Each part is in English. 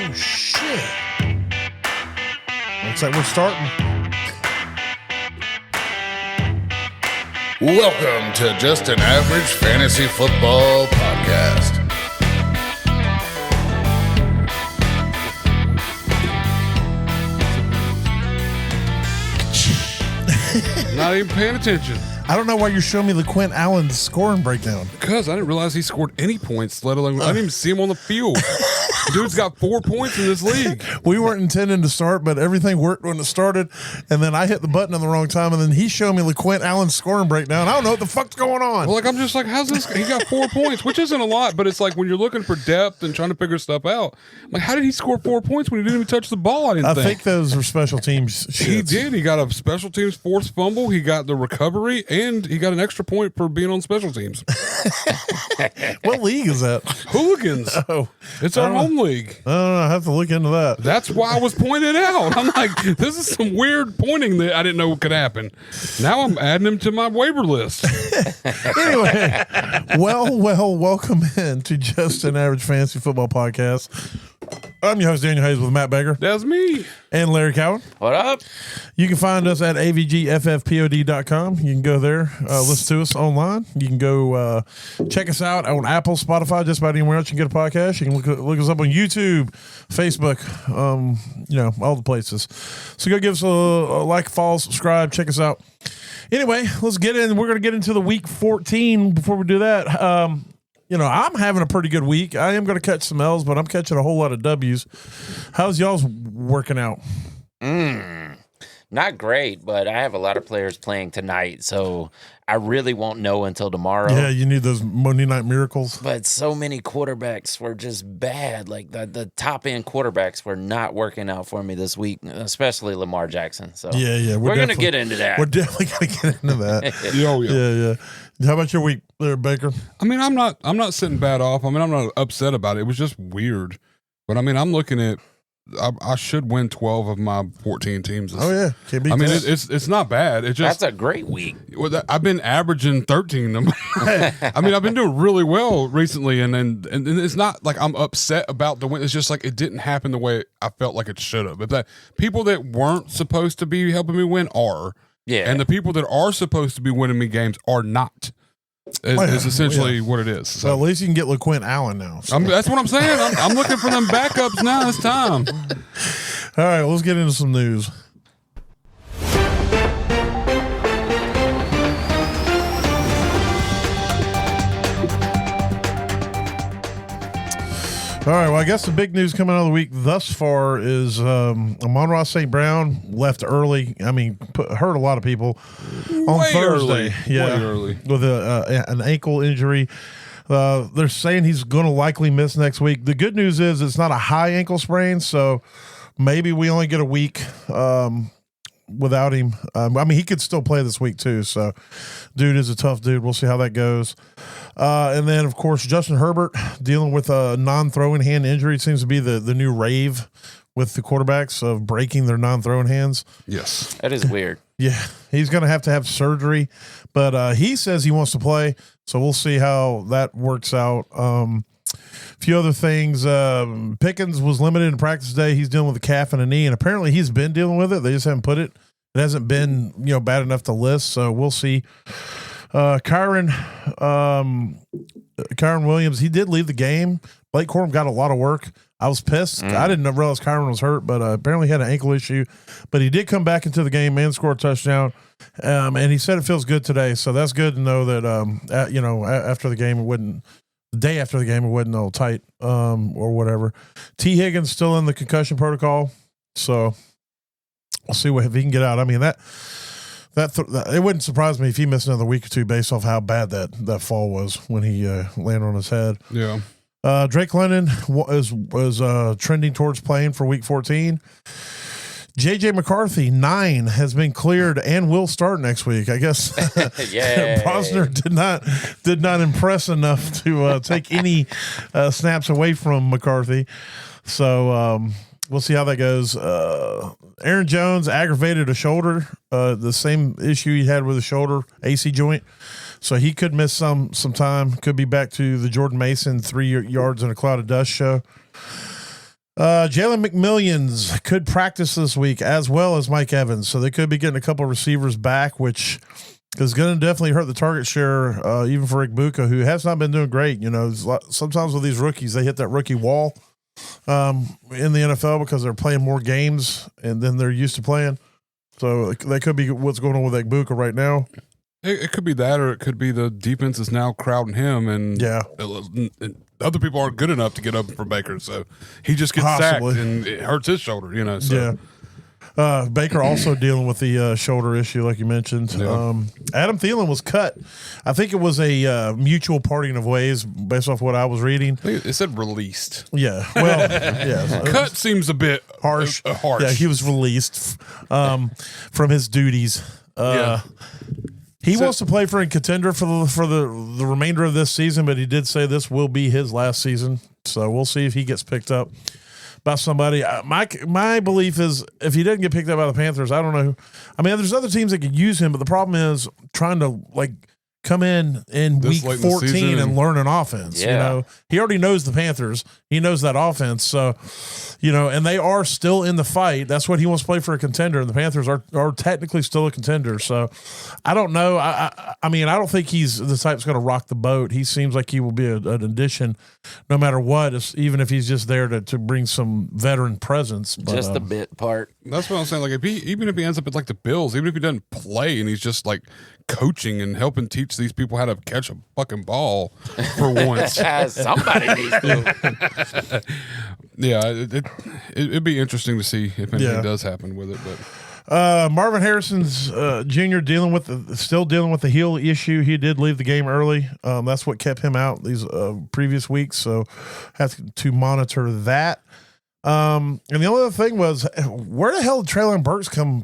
Oh, shit. Looks like we're starting. Welcome to Just an Average Fantasy Football Podcast. Not even paying attention. I don't know why you're showing me LeQuint Allen's scoring breakdown. Because I didn't realize he scored any points, let alone I didn't even see him on the field. Dude's got 4 points in this league. We weren't intending to start, but everything worked when it started, and then I hit the button at the wrong time, and then he showed me LeQuint Allen's scoring breakdown. I don't know what the fuck's going on. Well, like, I'm just like, how's this? He got 4 points, which isn't a lot, but it's like when you're looking for depth and trying to figure stuff out, like, how did he score 4 points when he didn't even touch the ball? I think those were special teams shits. He did. He got a special teams forced fumble. He got the recovery, and he got an extra point for being on special teams. What league is that? Hooligans. Oh, It's our home league. I don't know. I have to look into that. That's why I was pointing out. I'm like, this is some weird pointing that I didn't know could happen. Now I'm adding him to my waiver list. Anyway, welcome in to Just an Average Fantasy Football Podcast. I'm your host, Daniel Hayes, with Matt Baker. That's me. And Larry Cowan. What up? You can find us at avgffpod.com. You can go there, listen to us online. You can go check us out on Apple, Spotify, just about anywhere else you can get a podcast. You can look us up on YouTube, Facebook, all the places. So go give us a like, follow, subscribe, check us out. Anyway, let's get in. We're going to get into the week 14. Before we do that, I'm having a pretty good week. I am going to catch some L's, but I'm catching a whole lot of W's. How's y'all's working out? Not great, but I have a lot of players playing tonight, so I really won't know until tomorrow. Yeah, you need those Monday night miracles. But so many quarterbacks were just bad. Like the top end quarterbacks were not working out for me this week, especially Lamar Jackson. So yeah, we're going to get into that. We're definitely going to get into that. Yeah. How about your week there, Baker? I mean, I'm not sitting bad off. I mean, I'm not upset about it. It was just weird. But I mean, I'm looking at I should win 12 of my 14 teams. Can't beat that. It's not bad. It just That's a great week. I've been averaging 13. I mean, I've been doing really well recently, and it's not like I'm upset about the win. It's just like it didn't happen the way I felt like it should have. But that people that weren't supposed to be helping me win are, and the people that are supposed to be winning me games are not. Is essentially what it is. So at least you can get LeQuint Allen now. So. That's what I'm saying. I'm looking for them backups now. It's time. All right, let's get into some news. All right, well, I guess the big news coming out of the week thus far is Amon-Ra St. Brown left early. I mean, hurt a lot of people on Way Thursday. Early. Yeah, Way early. With an ankle injury. They're saying he's going to likely miss next week. The good news is it's not a high ankle sprain, so maybe we only get a week without him. I mean, he could still play this week too, so dude is a tough dude. We'll see how that goes. And then, of course, Justin Herbert dealing with a non-throwing hand injury. It seems to be the new rave with the quarterbacks of breaking their non-throwing hands. Yes. That is weird. Yeah, he's going to have surgery, but he says he wants to play, so we'll see how that works out. A few other things. Pickens was limited in practice today. He's dealing with a calf and a knee, and apparently he's been dealing with it. They just haven't put it. It hasn't been bad enough to list, so we'll see. Kyron Williams, he did leave the game. Blake Corum got a lot of work. I was pissed. I didn't realize Kyron was hurt, but apparently he had an ankle issue. But he did come back into the game and score a touchdown. And he said it feels good today, so that's good to know that. After the game, the day after the game, it wasn't all tight or whatever. T. Higgins still in the concussion protocol, so we'll see if he can get out. I mean that it wouldn't surprise me if he missed another week or two based off how bad that fall was when he landed on his head. Yeah. Drake London was trending towards playing for week 14. J.J. McCarthy, 9, has been cleared and will start next week. I guess Posner did not impress enough to take any snaps away from McCarthy. So we'll see how that goes. Aaron Jones aggravated a shoulder, the same issue he had with the shoulder AC joint. So he could miss some time. Could be back to the Jordan Mason 3 yards in a cloud of dust show. Jalen McMillions could practice this week as well as Mike Evans. So they could be getting a couple of receivers back, which is going to definitely hurt the target share, even for Igbuka, who has not been doing great. You know, sometimes with these rookies, they hit that rookie wall in the NFL because they're playing more games and then they're used to playing. So that could be what's going on with Igbuka right now. It could be that, or it could be the defense is now crowding him, and other people aren't good enough to get up for Baker, so he just gets sacked and it hurts his shoulder. You know, so. Yeah. Baker also dealing with the shoulder issue, like you mentioned. Yeah. Adam Thielen was cut. I think it was a mutual parting of ways, based off what I was reading. It said released. Yeah, well, yeah. Cut seems a bit harsh. Harsh. Yeah, he was released from his duties. He wants to play for a contender for the remainder of this season, but he did say this will be his last season. So we'll see if he gets picked up by somebody. My belief is if he doesn't get picked up by the Panthers, I don't know. I mean, there's other teams that could use him, but the problem is trying to come in week 14 and learn an offense. Yeah. You know, he already knows the Panthers. He knows that offense. So, you know, and they are still in the fight. That's what he wants to play for a contender. And the Panthers are technically still a contender. So I don't know. I mean, I don't think he's the type that's going to rock the boat. He seems like he will be an addition no matter what, even if he's just there to bring some veteran presence. But, just the bit part. That's what I'm saying. Like, even if he ends up at like the Bills, even if he doesn't play and he's just like coaching and helping teach these people how to catch a fucking ball for once. Somebody needs to. Yeah, it'd be interesting to see if anything does happen with it. But Marvin Harrison's Jr. still dealing with the heel issue. He did leave the game early. That's what kept him out these previous weeks. So have to monitor that. And the only other thing was, where the hell did Traylon Burks come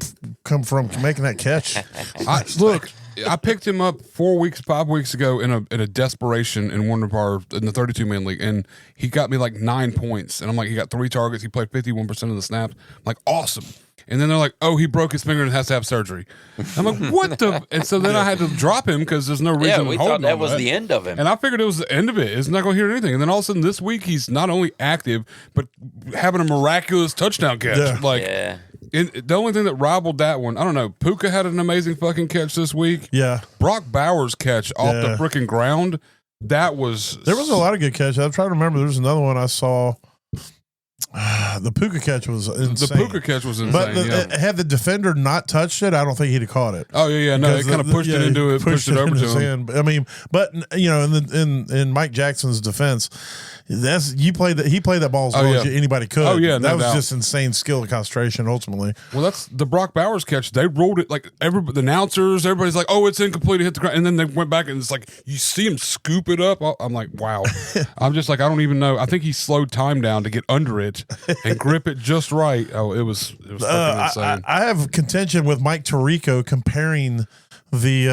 from making that catch? Look, I picked him up 5 weeks ago in a desperation in one of our in the 32-man league, and he got me like 9 points. And I'm like, he got 3 targets. He played 51% of the snaps. I'm like, awesome. And then they're like, oh, he broke his finger and has to have surgery. I'm like, what the? And so then I had to drop him because there's no reason. Yeah, we thought that was the end of him. And I figured it was the end of it. It's not going to hear anything. And then all of a sudden this week, he's not only active, but having a miraculous touchdown catch. Yeah. The only thing that rivaled that one, I don't know, Puka had an amazing fucking catch this week. Yeah. Brock Bowers' catch off the freaking ground, there was a lot of good catches. I'm trying to remember. There's another one I saw. The Puka catch was insane. The Puka catch was insane. But had the defender not touched it, I don't think he'd have caught it. Oh yeah, no, it kind of pushed it into it, pushed it over to him. I mean, but you know, in Mike Jackson's defense, he played that ball as well as anybody could. Oh yeah, that was just insane skill and concentration. Ultimately, well, that's the Brock Bowers catch. They rolled it like the announcers, everybody's like, "Oh, it's incomplete." It hit the ground, and then they went back and it's like you see him scoop it up. I'm like, wow. I'm just like, I don't even know. I think he slowed time down to get under it and grip it just right. Oh, it was fucking insane. I have contention with Mike Tirico comparing the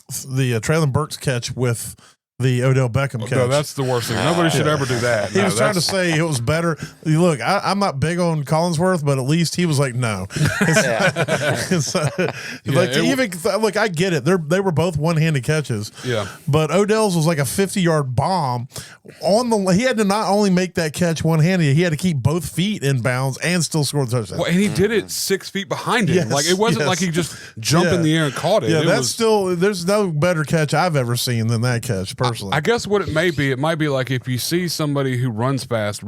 Traylon Burks catch with the Odell Beckham catch. No, that's the worst thing. Nobody should ever do that. He was trying to say it was better. Look, I'm not big on Collinsworth, but at least he was like, no. Look, I get it. They were both one-handed catches. Yeah. But Odell's was like a 50-yard bomb he had to not only make that catch one-handed, he had to keep both feet in bounds and still score the touchdown. Well, and he did it 6 feet behind him. Like it wasn't like he just jumped in the air and caught it. Yeah, there's no better catch I've ever seen than that catch, personally. I guess what it might be like if you see somebody who run fast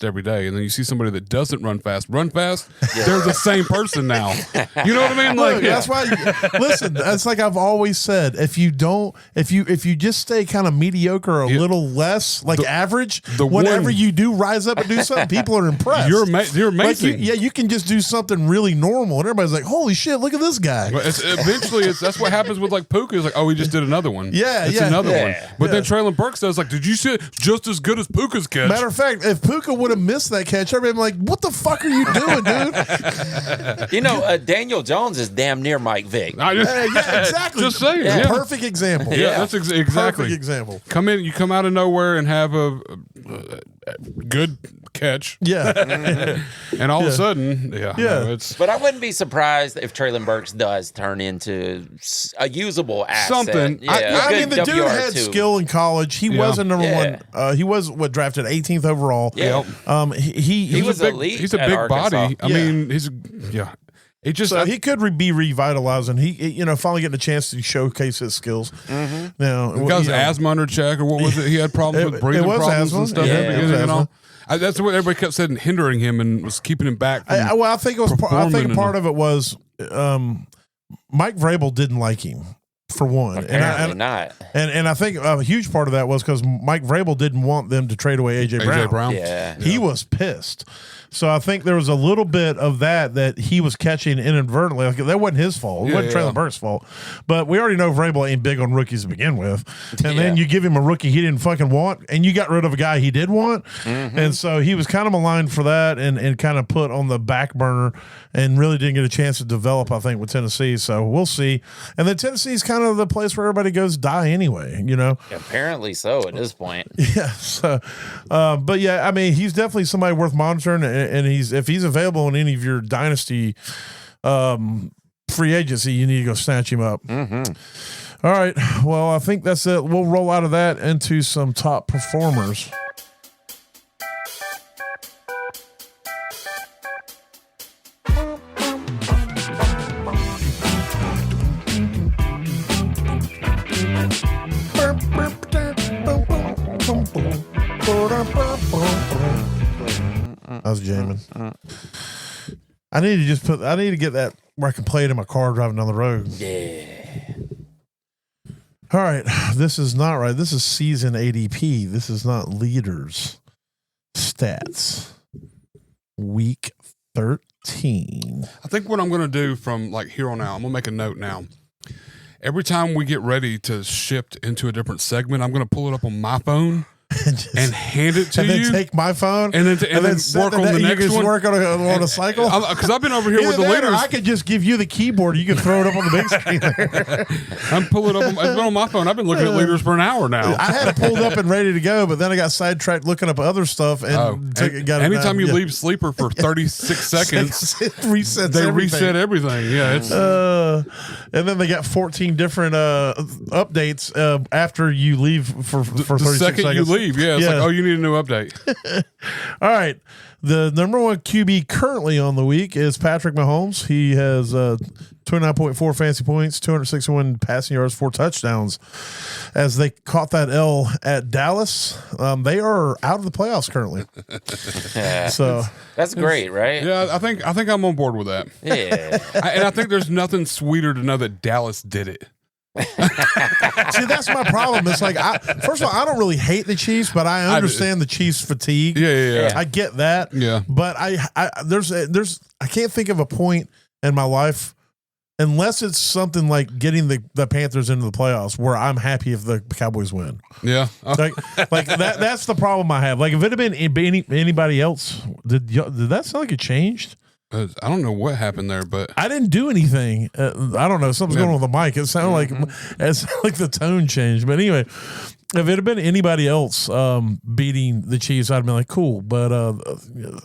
every day, and then you see somebody that doesn't run fast, they're the same person now. You know what I mean? Like that's why. Listen, that's like I've always said. If you just stay kind of mediocre or a little less like average, whenever you do rise up and do something, people are impressed. You're amazing. Like you can just do something really normal, and everybody's like, "Holy shit, look at this guy!" But eventually, that's what happens with like Puka. It's like, oh, he just did another one. It's another one. But then Traylon Burks does like, did you see it? Just as good as Puka's catch? Matter of fact, if Puka would have missed that catch, everybody would be like, "What the fuck are you doing, dude?" You know, Daniel Jones is damn near Mike Vick. Exactly. Just saying. Yeah. Perfect example. Yeah, that's exactly. Perfect example. You come out of nowhere and have good catch. Yeah. And all of a sudden, it's But I wouldn't be surprised if Traylon Burks does turn into a usable asset. Something. Yeah, I mean, the dude had skill in college. He was a number one. He was drafted 18th overall. Yeah. He was elite. He's a at big Arkansas. body. I mean, he's It just he could be revitalizing. He finally getting a chance to showcase his skills. Mm-hmm. Now, he got his asthma under check, or what was it? He had problems with breathing problems and stuff. That's what everybody kept saying, hindering him and was keeping him back. I think it was. I think part of it was Mike Vrabel didn't like him. For one, Apparently not. And I think a huge part of that was because Mike Vrabel didn't want them to trade away AJ Brown. Yeah. He was pissed. So I think there was a little bit of that he was catching inadvertently. Like, that wasn't his fault. It wasn't Traylon Burks' fault. But we already know Vrabel ain't big on rookies to begin with. And then you give him a rookie he didn't fucking want, and you got rid of a guy he did want. Mm-hmm. And so he was kind of maligned for that and kind of put on the back burner and really didn't get a chance to develop, I think, with Tennessee. So we'll see. And then Tennessee's kind of the place where everybody goes die anyway, you know? Apparently so at this point. Yeah. So, but yeah, I mean, he's definitely somebody worth monitoring, and if he's available in any of your dynasty free agency, you need to go snatch him up. Mm-hmm. All right. Well, I think that's it. We'll roll out of that into some top performers. I was jamming. I need to get that where I can play it in my car driving down the road. Yeah. All right. This is not right. This is season ADP. This is not leaders. Stats. Week 13. I think what I'm going to do from like here on out, I'm going to make a note now. Every time we get ready to shift into a different segment, I'm going to pull it up on my phone and hand it to you. And then take my phone. And then work on the next one. Work on a cycle. Because I've been over here with the leaders. I could just give you the keyboard. You can throw it up on the big screen there. I'm pulling it up. It's been on my phone. I've been looking at leaders for an hour now. I had it pulled up and ready to go, but then I got sidetracked looking up other stuff. Anytime you leave sleeper for 36 seconds, it resets they everything. reset everything. Yeah. It's, and then they got 14 different updates after you leave for 36 second seconds. you leave. Yeah, it's like, oh, you need a new update. All right. The number one QB currently on the week is Patrick Mahomes. He has 29.4 fantasy points, 261 passing yards, 4 touchdowns. As they caught that L at Dallas, they are out of the playoffs currently. So that's great, right? Yeah, I think I'm on board with that. Yeah. And I think there's nothing sweeter to know that Dallas did it. See, that's my problem. It's like, first of all, I don't really hate the Chiefs, but I understand the Chiefs' fatigue. Yeah. I get that. Yeah. But I can't think of a point in my life, unless it's something like getting the Panthers into the playoffs, where I'm happy if the Cowboys win. Yeah. Like that's the problem I have. Like, if it had been anybody else, did that sound like it changed? I don't know what happened there, but I didn't do anything. I don't know. Something's going on with the mic. It sounded like the tone changed. But anyway, if it had been anybody else beating the Chiefs, I'd have been like, cool. But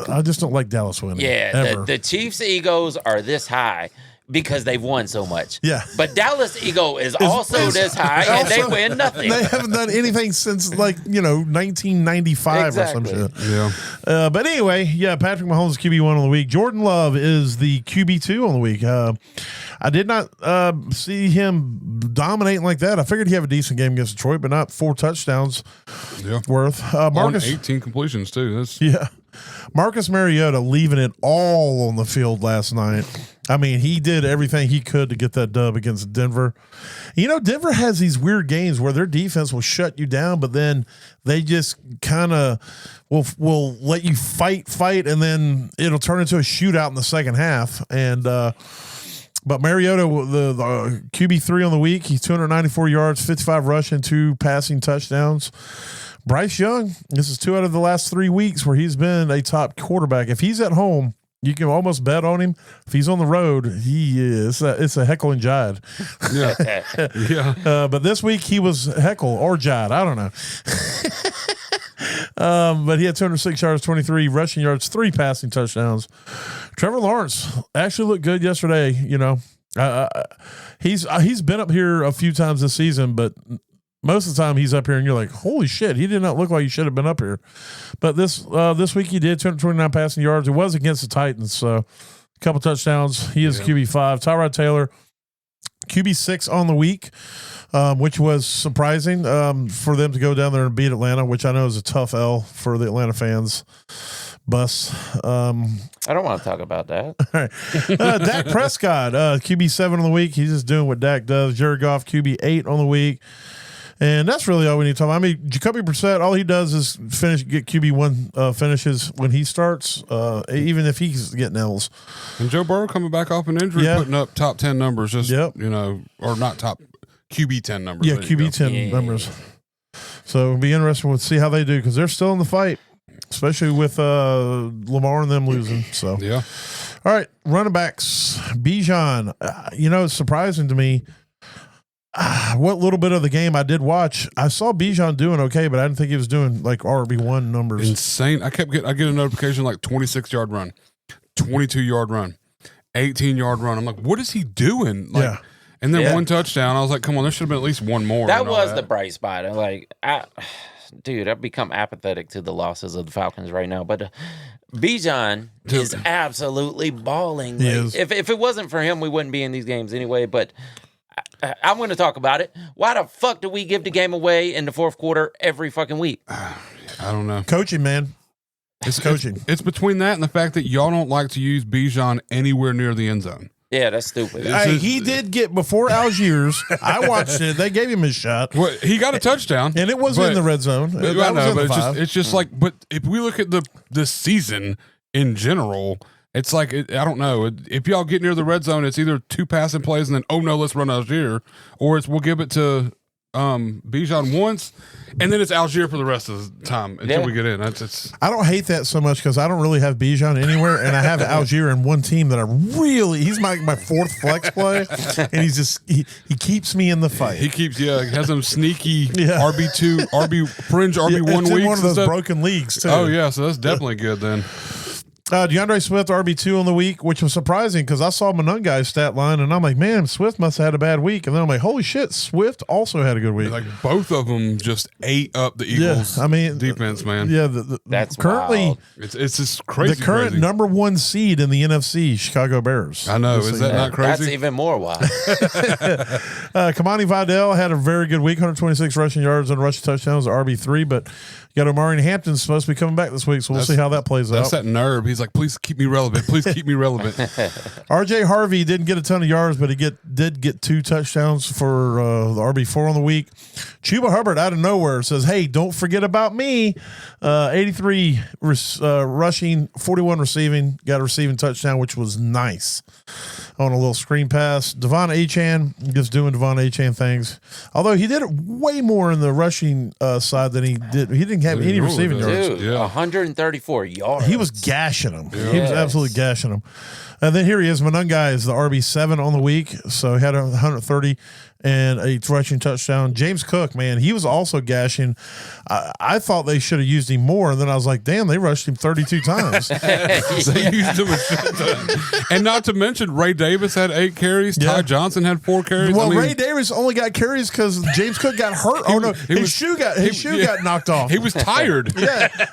I just don't like Dallas winning. Yeah, the Chiefs' egos are this high because they've won so much. Yeah. But Dallas' ego is also this high, and they win nothing. They haven't done anything since 1995 exactly. or some shit. yeah. But anyway, yeah, Patrick Mahomes is QB1 on the week. Jordan Love is the QB2 on the week. I did not see him dominating like that. I figured he'd have a decent game against Detroit, but not 4 touchdowns worth. Marcus, on 18 completions too. That's Marcus Mariota leaving it all on the field last night. I mean, he did everything he could to get that dub against Denver. You know, Denver has these weird games where their defense will shut you down, but then they just kind of will let you fight, and then it'll turn into a shootout in the second half. And but Mariota, the QB3 on the week, he's 294 yards, 55 rushing, 2 passing touchdowns. Bryce Young, this is 2 out of the last 3 weeks where he's been a top quarterback. If he's at home, you can almost bet on him. If he's on the road, he is. It's a heckle and jive. Yeah. But this week he was heckle or jive. I don't know. But he had 206 yards, 23 rushing yards, 3 passing touchdowns. Trevor Lawrence actually looked good yesterday. You know, he's been up here a few times this season, but most of the time he's up here and you're like, holy shit, he did not look like he should have been up here. But this week he did 229 passing yards. It was against the Titans, so a couple touchdowns. He is QB5. Tyrod Taylor, QB6 on the week, which was surprising for them to go down there and beat Atlanta, which I know is a tough L for the Atlanta fans. Bus. I don't want to talk about that. All right. Dak Prescott, QB7 on the week. He's just doing what Dak does. Jared Goff, QB8 on the week. And that's really all we need to talk about. I mean, Jacoby Brissett, all he does is get QB1 finishes when he starts, even if he's getting L's. And Joe Burrow coming back off an injury, putting up top 10 numbers, just, you know, or not top, QB 10 numbers. Yeah, QB 10 numbers. So it'll be interesting to see how they do because they're still in the fight, especially with Lamar and them losing. So, yeah. All right, running backs. Bijan, you know, it's surprising to me. What little bit of the game I did watch, I saw Bijan doing okay, but I didn't think he was doing like RB1 numbers. Insane. I get a notification like 26-yard run, 22-yard run, 18-yard run. I'm like, what is he doing? Like, and then one touchdown. I was like, come on, there should have been at least one more. That was the bright spot. Dude, I've become apathetic to the losses of the Falcons right now. But Bijan is absolutely balling. Like, if it wasn't for him, we wouldn't be in these games anyway. But I'm going to talk about it. Why the fuck do we give the game away in the fourth quarter every fucking week? I don't know. Coaching, man. It's coaching. It's between that and the fact that y'all don't like to use Bijan anywhere near the end zone. Yeah, that's stupid. He did get before Algiers. I watched it. They gave him his shot. Well, he got a touchdown, and it was in the red zone. I know, but it's just like. But if we look at the season in general, it's like I don't know. If y'all get near the red zone, it's either 2 passing plays and then let's run Algier, or we'll give it to Bijan once, and then it's Algier for the rest of the time until we get in. I don't hate that so much because I don't really have Bijan anywhere, and I have Algier in one team that he's my 4th flex play, and he keeps me in the fight. He has them sneaky RB2, fringe RB1 weeks. In one of those broken leagues too. Oh yeah, so that's definitely good then. DeAndre Swift, RB2 on the week, which was surprising because I saw Monungai's stat line, and I'm like, man, Swift must have had a bad week. And then I'm like, holy shit, Swift also had a good week. Like, both of them just ate up the Eagles' defense, man. Yeah, that's currently wild. It's just crazy. The current number 1 seed in the NFC, Chicago Bears. I know. Is that not crazy? That's even more wild. Kamani Vidal had a very good week, 126 rushing yards and rushing touchdowns, RB3, but you got Omari Hampton supposed to be coming back this week, so we'll see how that plays out. That's that nerve. He's like, please keep me relevant. Please keep me relevant. RJ Harvey didn't get a ton of yards, but he did get 2 touchdowns for the RB4 on the week. Chuba Hubbard out of nowhere says, hey, don't forget about me. 83 rushing, 41 receiving, got a receiving touchdown, which was nice on a little screen pass. Devon Achane, just doing Devon Achane things. Although he did it way more in the rushing side than he did. He didn't have any receiving yards. Dude, 134 yards. He was gashing him. Yeah. He was absolutely gashing him. And then here he is. Monungai is the RB7 on the week. So he had 130 and a rushing touchdown. James Cook, man, he was also gashing. I thought they should have used him more. And then I was like, damn, they rushed him 32 times. They used him a shit ton. And not to mention, Ray Davis had 8 carries. Ty Johnson had 4 carries. Well, Ray Davis only got carries because James Cook got hurt. His shoe got knocked off. He was tired.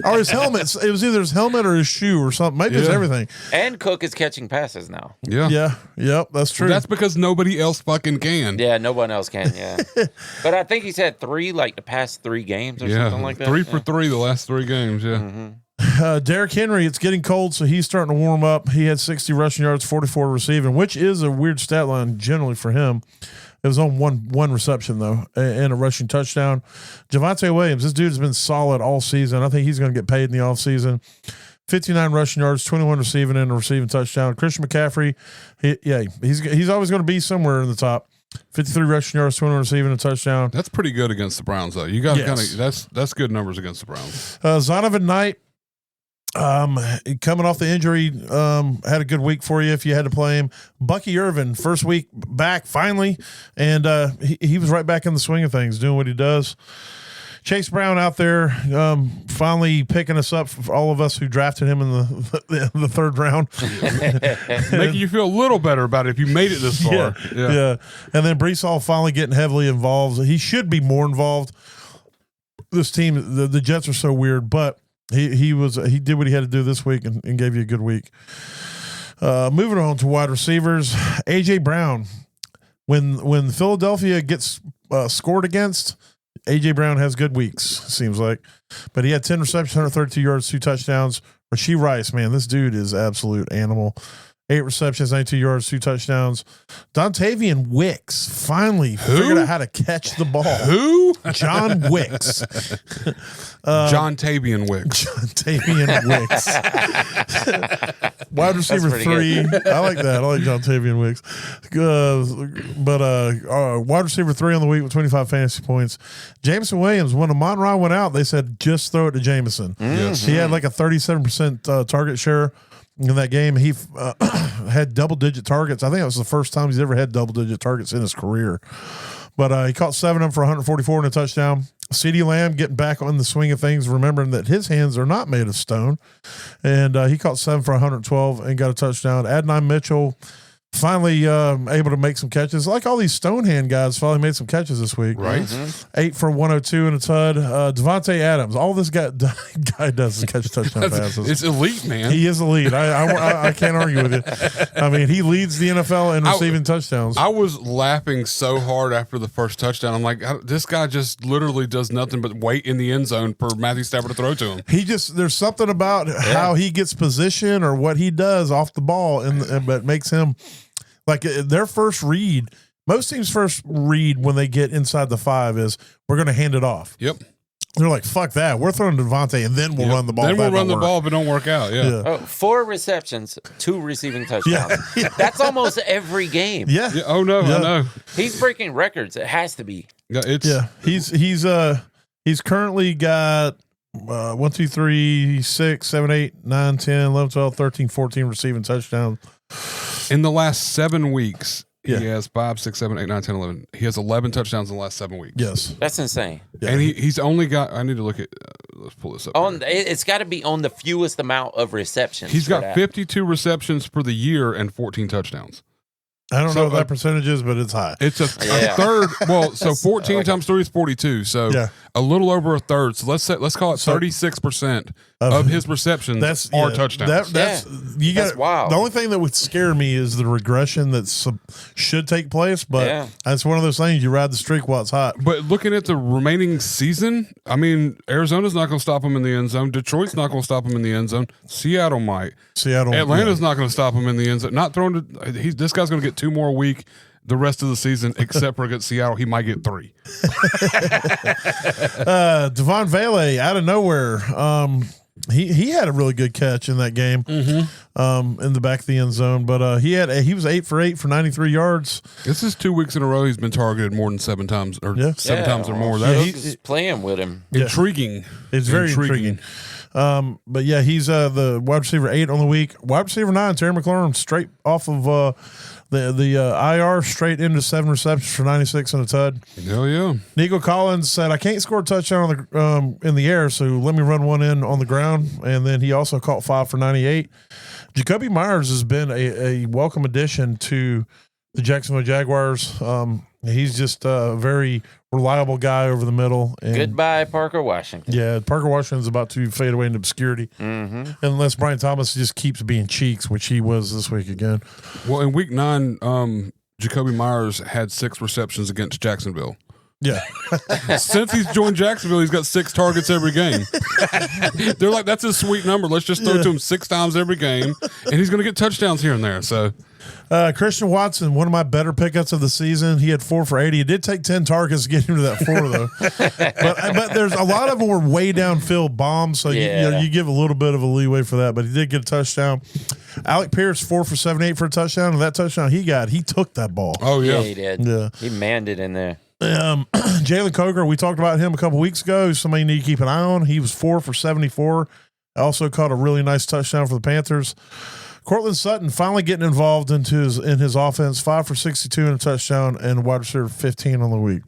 Or his helmet. It was either his helmet or his shoe or something. Maybe it's everything. And Cook is catching passes now. Yep, that's true. Well, that's because nobody else fucking can. Yeah, no one else can, But I think he's had 3, like, the past 3 games or something like that. 3 for 3 the last 3 games, Derrick Henry, it's getting cold, so he's starting to warm up. He had 60 rushing yards, 44 receiving, which is a weird stat line generally for him. It was on one reception, though, and a rushing touchdown. Javonte Williams, this dude's been solid all season. I think he's going to get paid in the offseason. 59 rushing yards, 21 receiving, and a receiving touchdown. Christian McCaffrey, he's always going to be somewhere in the top. 53 rushing yards, 21 receiving, a touchdown. That's pretty good against the Browns, though. You got to kind of that's good numbers against the Browns. Zonovan Knight, coming off the injury, had a good week for you if you had to play him. Bucky Irvin, first week back finally, and he was right back in the swing of things, doing what he does. Chase Brown out there, finally picking us up for all of us who drafted him in the third round. Making you feel a little better about it if you made it this far. Yeah. And then Brees Hall finally getting heavily involved. He should be more involved. This team, the Jets are so weird, but he did what he had to do this week and gave you a good week. Moving on to wide receivers, A.J. Brown. When Philadelphia gets scored against, A.J. Brown has good weeks, seems like. But he had 10 receptions, 132 yards, 2 touchdowns. Rashee Rice, man, this dude is absolute animal. 8 receptions, 92 yards, 2 touchdowns. Dontavian Wicks finally figured out how to catch the ball. Who? John Wicks. John Tavian Wicks. John Tavian Wicks. Wide receiver 3. I like that. I like John Tavian Wicks. Wide receiver 3 on the week with 25 fantasy points. Jameson Williams, when Amon Ra went out, they said just throw it to Jameson. Yes. He had like a 37% target share. In that game, he had double-digit targets. I think it was the first time he's ever had double-digit targets in his career. But he caught 7 of them for 144 and a touchdown. CeeDee Lamb getting back on the swing of things, remembering that his hands are not made of stone. And he caught 7 for 112 and got a touchdown. Adonai Mitchell finally able to make some catches. Like all these Stonehand guys finally made some catches this week. Right. 8 for 102 and a tud. Devontae Adams. All this guy does is catch touchdown passes. It's elite, man. He is elite. I can't argue with it. I mean, he leads the NFL in receiving touchdowns. I was laughing so hard after the first touchdown. I'm like, this guy just literally does nothing but wait in the end zone for Matthew Stafford to throw to him. There's something about how he gets position or what he does off the ball that makes him like their first read. Most teams' first read when they get inside the 5 is we're going to hand it off. Yep. They're like, fuck that. We're throwing to Devontae and then we'll run the ball. Then we'll run the ball if it don't work out. Yeah. Oh, 4 receptions, 2 receiving touchdowns. Yeah. That's almost every game. Yeah. Oh no, Yeah. I know. He's breaking records. It has to be. Yeah, He's currently got 1, 2, 3, 6, 7, 8, 9, 10, 11, 12, 13, 14 receiving touchdowns. In the last 7 weeks, Yeah. he has 5, 6, 7, 8, 9, 10, 11. He has 11 touchdowns in the last 7 weeks. Yes. That's insane. Yeah. And he's only got, I need to look at, let's pull this up. It's got to be on the fewest amount of receptions. He's got that. 52 receptions for the year and 14 touchdowns. I don't know what that percentage is, but it's high. It's a third. Well, so 14 times 3 is 42. So a little over a third. So let's call it 36% of his receptions are touchdowns. That's wild. The only thing that would scare me is the regression that should take place, but that's one of those things you ride the streak while it's hot. But looking at the remaining season, I mean, Arizona's not going to stop him in the end zone. Detroit's not going to stop him in the end zone. Seattle might. Atlanta's not going to stop him in the end zone. Not throwing to. This guy's going to get 2 more a week the rest of the season, except for against Seattle. He might get 3. Devon Vele out of nowhere. He had a really good catch in that game in the back of the end zone, but he was 8 for 8 for 93 yards. This is 2 weeks in a row he's been targeted more than 7 times or 7 times or more. He's playing with him. Intriguing. It's very intriguing. But yeah, he's the wide receiver 8 on the week. Wide receiver 9, Terry McLaurin, straight off of the IR, straight into 7 receptions for 96 and a tud. Hell yeah. Nico Collins said, I can't score a touchdown in the air, so let me run one in on the ground. And then he also caught 5 for 98. Jacoby Myers has been a welcome addition to the Jacksonville Jaguars. He's just a very reliable guy over the middle. And goodbye, Parker Washington. Yeah, Parker Washington's about to fade away into obscurity. Unless Brian Thomas just keeps being cheeks, which he was this week again. Well, in week 9, Jacoby Myers had 6 receptions against Jacksonville. Yeah. Since he's joined Jacksonville, he's got 6 targets every game. They're like, that's a sweet number. Let's just throw it to him 6 times every game, and he's going to get touchdowns here and there. So, Christian Watson, one of my better pickups of the season. He had 4 for 80. It did take 10 targets to get him to that 4, though. but there's a lot of them were way downfield bombs, so you give a little bit of a leeway for that. But he did get a touchdown. Alec Pierce, 4 for 78 for a touchdown, and that touchdown he took that ball. Oh yeah, he did. Yeah, he manned it in there. Jalen Coker, we talked about him a couple weeks ago. Somebody you need to keep an eye on. He was 4 for 74. Also caught a really nice touchdown for the Panthers. Cortland Sutton finally getting involved in his offense. 5 for 62 and a touchdown, and wide receiver 15 on the week.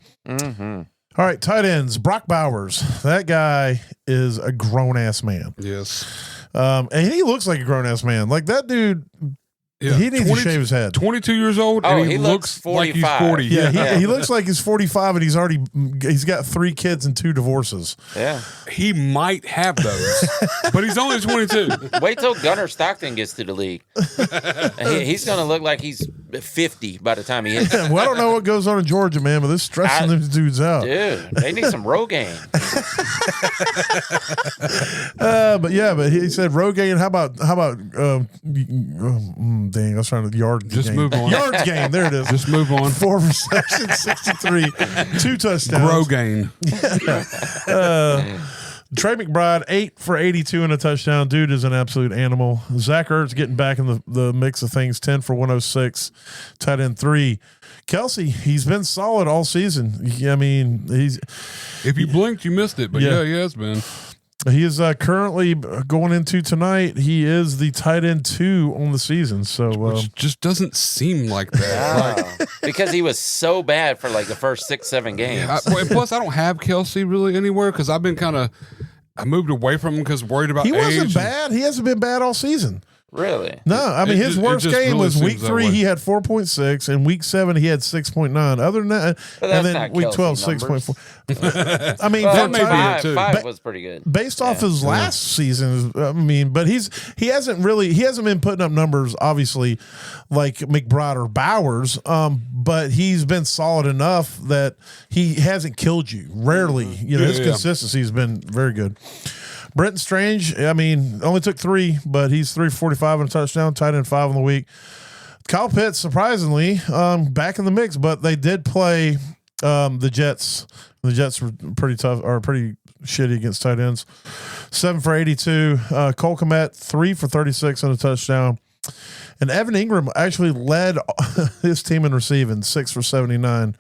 All right, tight ends. Brock Bowers. That guy is a grown ass man. Yes. And he looks like a grown ass man. Like that dude. Yeah. He needs to shave his head. 22 years old, and he looks like he's 40. Yeah, he looks like he's 45, and he's got 3 kids and 2 divorces. Yeah, he might have those, but he's only 22. Wait till Gunnar Stockton gets to the league. He's gonna look like he's 50 by the time he hits. Well, I don't know what goes on in Georgia, man, but they're stressing these dudes out. Dude, they need some Rogaine. But he said Rogaine. How about dang, I was trying to yards. Just game. Move on. Yards game. There it is. Just move on. 4 receptions, 63, 2 touchdowns. Rogaine. Trey McBride, 8 for 82 and a touchdown. Dude is an absolute animal. Zach Ertz getting back in the mix of things. 10 for 106. Tight end 3. Kelsey, he's been solid all season. I mean, if you blinked, you missed it. But he has been. He is currently going into tonight. He is the tight end 2 on the season. So which just doesn't seem like that. Because he was so bad for like the first 6-7 games. And plus, I don't have Kelsey really anywhere because I've been I moved away from him because worried about he age. wasn't bad. He hasn't been bad all season. Really? No, I mean his worst game really was week 3. He had 4.6, and week 7 he had 6.9. Other than that, and then week 12 6.4. I mean, that may be it too. 5 was pretty good based off his last season. I mean, but he hasn't been putting up numbers obviously like McBride or Bowers. But he's been solid enough that he hasn't killed you. Rarely, his consistency has been very good. Brenton Strange, I mean, only took 3, but he's 345 and a touchdown, tight end 5 on the week. Kyle Pitts, surprisingly, back in the mix, but they did play the Jets. The Jets were pretty tough, or pretty shitty against tight ends. 7 for 82. Cole Kmet, 3 for 36 and a touchdown. And Evan Ingram actually led his team in receiving, 6 for 79.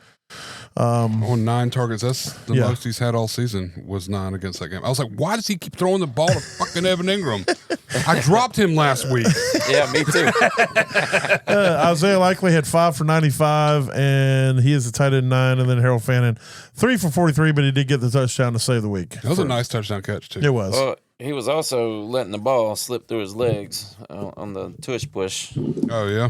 On 9 targets. That's the most he's had all season was 9 against that game. I was like, why does he keep throwing the ball to fucking Evan Ingram? I dropped him last week. Yeah, me too. Isaiah Likely had 5 for 95, and he is the tight end 9. And then Harold Fannin, 3 for 43, but he did get the touchdown to save the week. That was a nice touchdown catch, too. It was. He was also letting the ball slip through his legs on the tush push. Oh, yeah?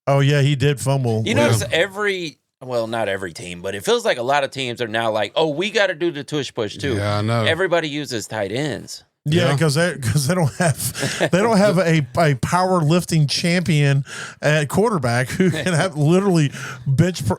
Oh, yeah, he did fumble. You notice not every team, but it feels like a lot of teams are now like, oh, we got to do the tush push too. Yeah, I know. Everybody uses tight ends. Yeah, because they don't have a powerlifting champion at quarterback who can have literally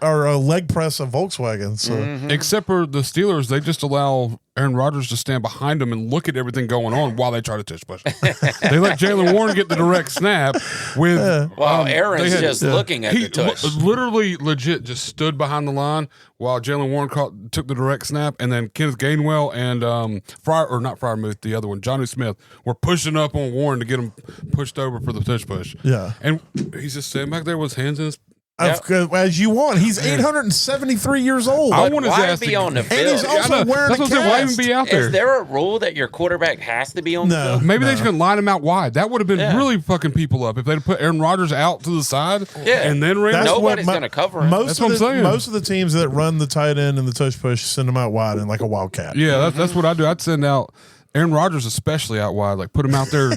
or a leg press a Volkswagen. So except for the Steelers, they just allow Aaron Rodgers to stand behind him and look at everything going on while they try to tush push. They let Jalen Warren get the direct snap with. Aaron's just looking at the tush. Literally, legit, just stood behind the line while Jalen Warren took the direct snap, and then Kenneth Gainwell and not Freiermuth, the other one, Johnny Smith, were pushing up on Warren to get him pushed over for the tush push. Yeah, and he's just standing back there with his hands in his. As you want. He's 873 years old. I want his ass to be on the field. And he's also wearing a cast. Why even be out there? Is there a rule that your quarterback has to be on the field? Maybe they just couldn't line him out wide. That would have been really fucking people up if they'd put Aaron Rodgers out to the side and then ran. Nobody's going to cover him. That's what I'm saying. Most of the teams that run the tight end and the tush push send them out wide in like a wildcat. Yeah, that's what I do. I'd send out Aaron Rodgers, especially out wide, like put him out there